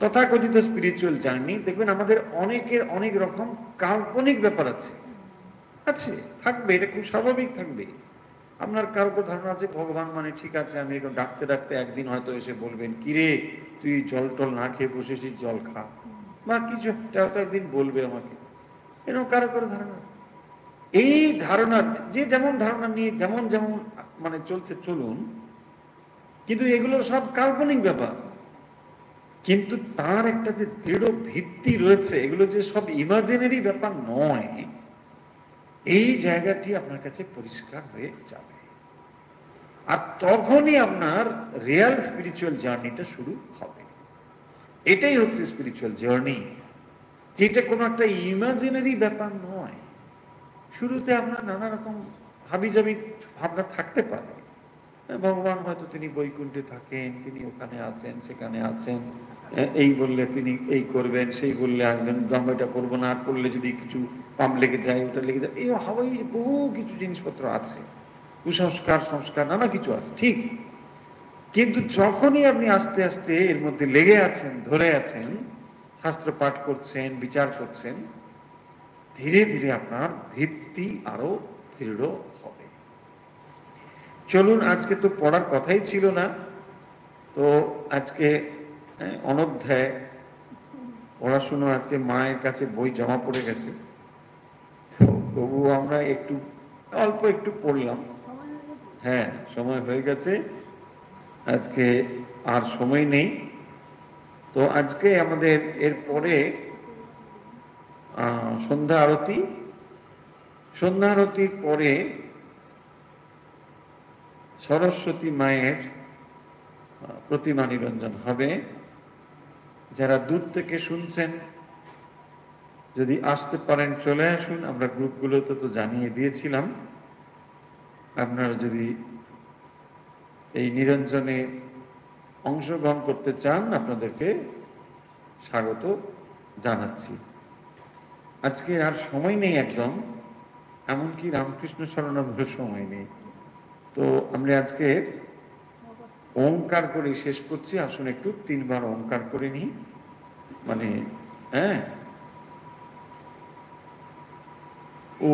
তথাকথিত স্পিরিচুয়াল জার্নি, দেখবেন আমাদের অনেকের অনেক রকম কাল্পনিক ব্যাপার আছে, থাকবে, এটা খুব স্বাভাবিক থাকবে। আপনার কারো ধারণা আছে ভগবান মানে, ঠিক আছে, আমি একটু ডাকতে ডাকতে একদিন হয়তো এসে বলবেন, কিরে তুই জল টল না খেয়ে বসেছিস, জল খা, বা কিছু একটা একদিন বলবে আমাকে, এরকম কারো কারো ধারণা আছে। এই ধারণা, যে যেমন ধারণা নিয়ে যেমন যেমন মানে চলছে চলুন, কিন্তু এগুলো সব কাল্পনিক ব্যাপার। কিন্তু তার একটা যে দৃঢ় ভিত্তি রয়েছে, এগুলো যে সব ইমাজিনারি ব্যাপার নয়, এই জায়গাটি আপনার কাছে পরিষ্কার হয়ে যাবে। আর তখনই আপনার রিয়েল স্পিরিচুয়াল জার্নিটা শুরু হবে। এটাই হচ্ছে স্পিরিচুয়াল জার্নি, যেটা কোনো একটা ইমাজিনারি ব্যাপার নয়। শুরুতে আপনার নানা রকম হাবিজাবি ভাবনা থাকতে পারে, ভগবান হয়তো তিনি বৈকুণ্ঠে থাকেন, তিনি ওখানে আছেন, সেখানে আছেন, এই বললে তিনি এই করবেন, সেই বললে আসবেন, এটা করবো না, করলে যদি কিছু পাপ লেগে যায়, ওটা লেগে যায়, এই হাওয়াই বহু কিছু জিনিসপত্র আছে, কুসংস্কার সংস্কার নানা কিছু আছে, ঠিক। কিন্তু যখনই আপনি আস্তে আস্তে এর মধ্যে লেগে আছেন, ধরে আছেন, শাস্ত্র পাঠ করছেন, বিচার করছেন, ধীরে ধীরে আপনার ভিত্তি আরো দৃঢ় হবে। চলুন, আজকে তো পড়ার কথাই ছিল না, তো আজকে অনধ্যায় পড়াশুনো, আজকে মায়ের কাছে বই জমা পড়ে গেছে, তো তবুও আমরা একটু অল্প একটু পড়লাম। হ্যাঁ, সময় হয়ে গেছে, আজকে আর সময় নেই। তো আজকে আমাদের এরপরে সন্ধ্যা আরতি, সন্ধ্যা আরতির পরে সরস্বতী মায়ের প্রতিমা নিরঞ্জন হবে। যারা দূর থেকে শুনছেন, যদি আসতে পারেন চলে আসুন, আমরা গ্রুপগুলোতে তো জানিয়ে দিয়েছিলাম। আপনারা যদি এই নিরঞ্জনে অংশগ্রহণ করতে চান, আপনাদেরকে স্বাগত জানাচ্ছি। আজকে আর সময় নেই একদম, এমনকি রামকৃষ্ণ শরণামৃত সময় নেই, তো আমরা আজকে ওঙ্কার করে শেষ করছি। আসুন একটু 3 বার ওঙ্কার করে নিই, মানে হ্যাঁ, ও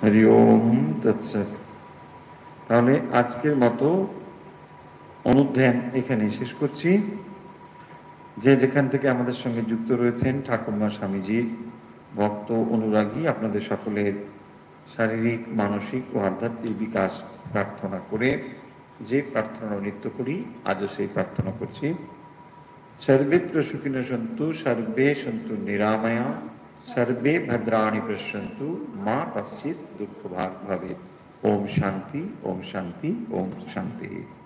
হরি ওম তৎসৎ। তাহলে আজকের মতো অনুধ্যান এখানে শেষ করছি। যে যেখান থেকে আমাদের সঙ্গে যুক্ত রয়েছেন ঠাকুরমা স্বামীজির ভক্ত অনুরাগী, আপনাদের সকলের শারীরিক, মানসিক ও আধ্যাত্মিক বিকাশ প্রার্থনা করে যে প্রার্থনা নিত্য করি, আজও সেই প্রার্থনা করছি। সর্বেত্র সুখিনো সন্তু, সর্বে সন্তু নিরাময়া, সর্বে ভদ্রাণি পশ্যন্তু, মা কশ্চিৎ দুঃখ ভাগ ভবেৎ। ওম শান্তি, ওম শান্তি, ওম শান্তি।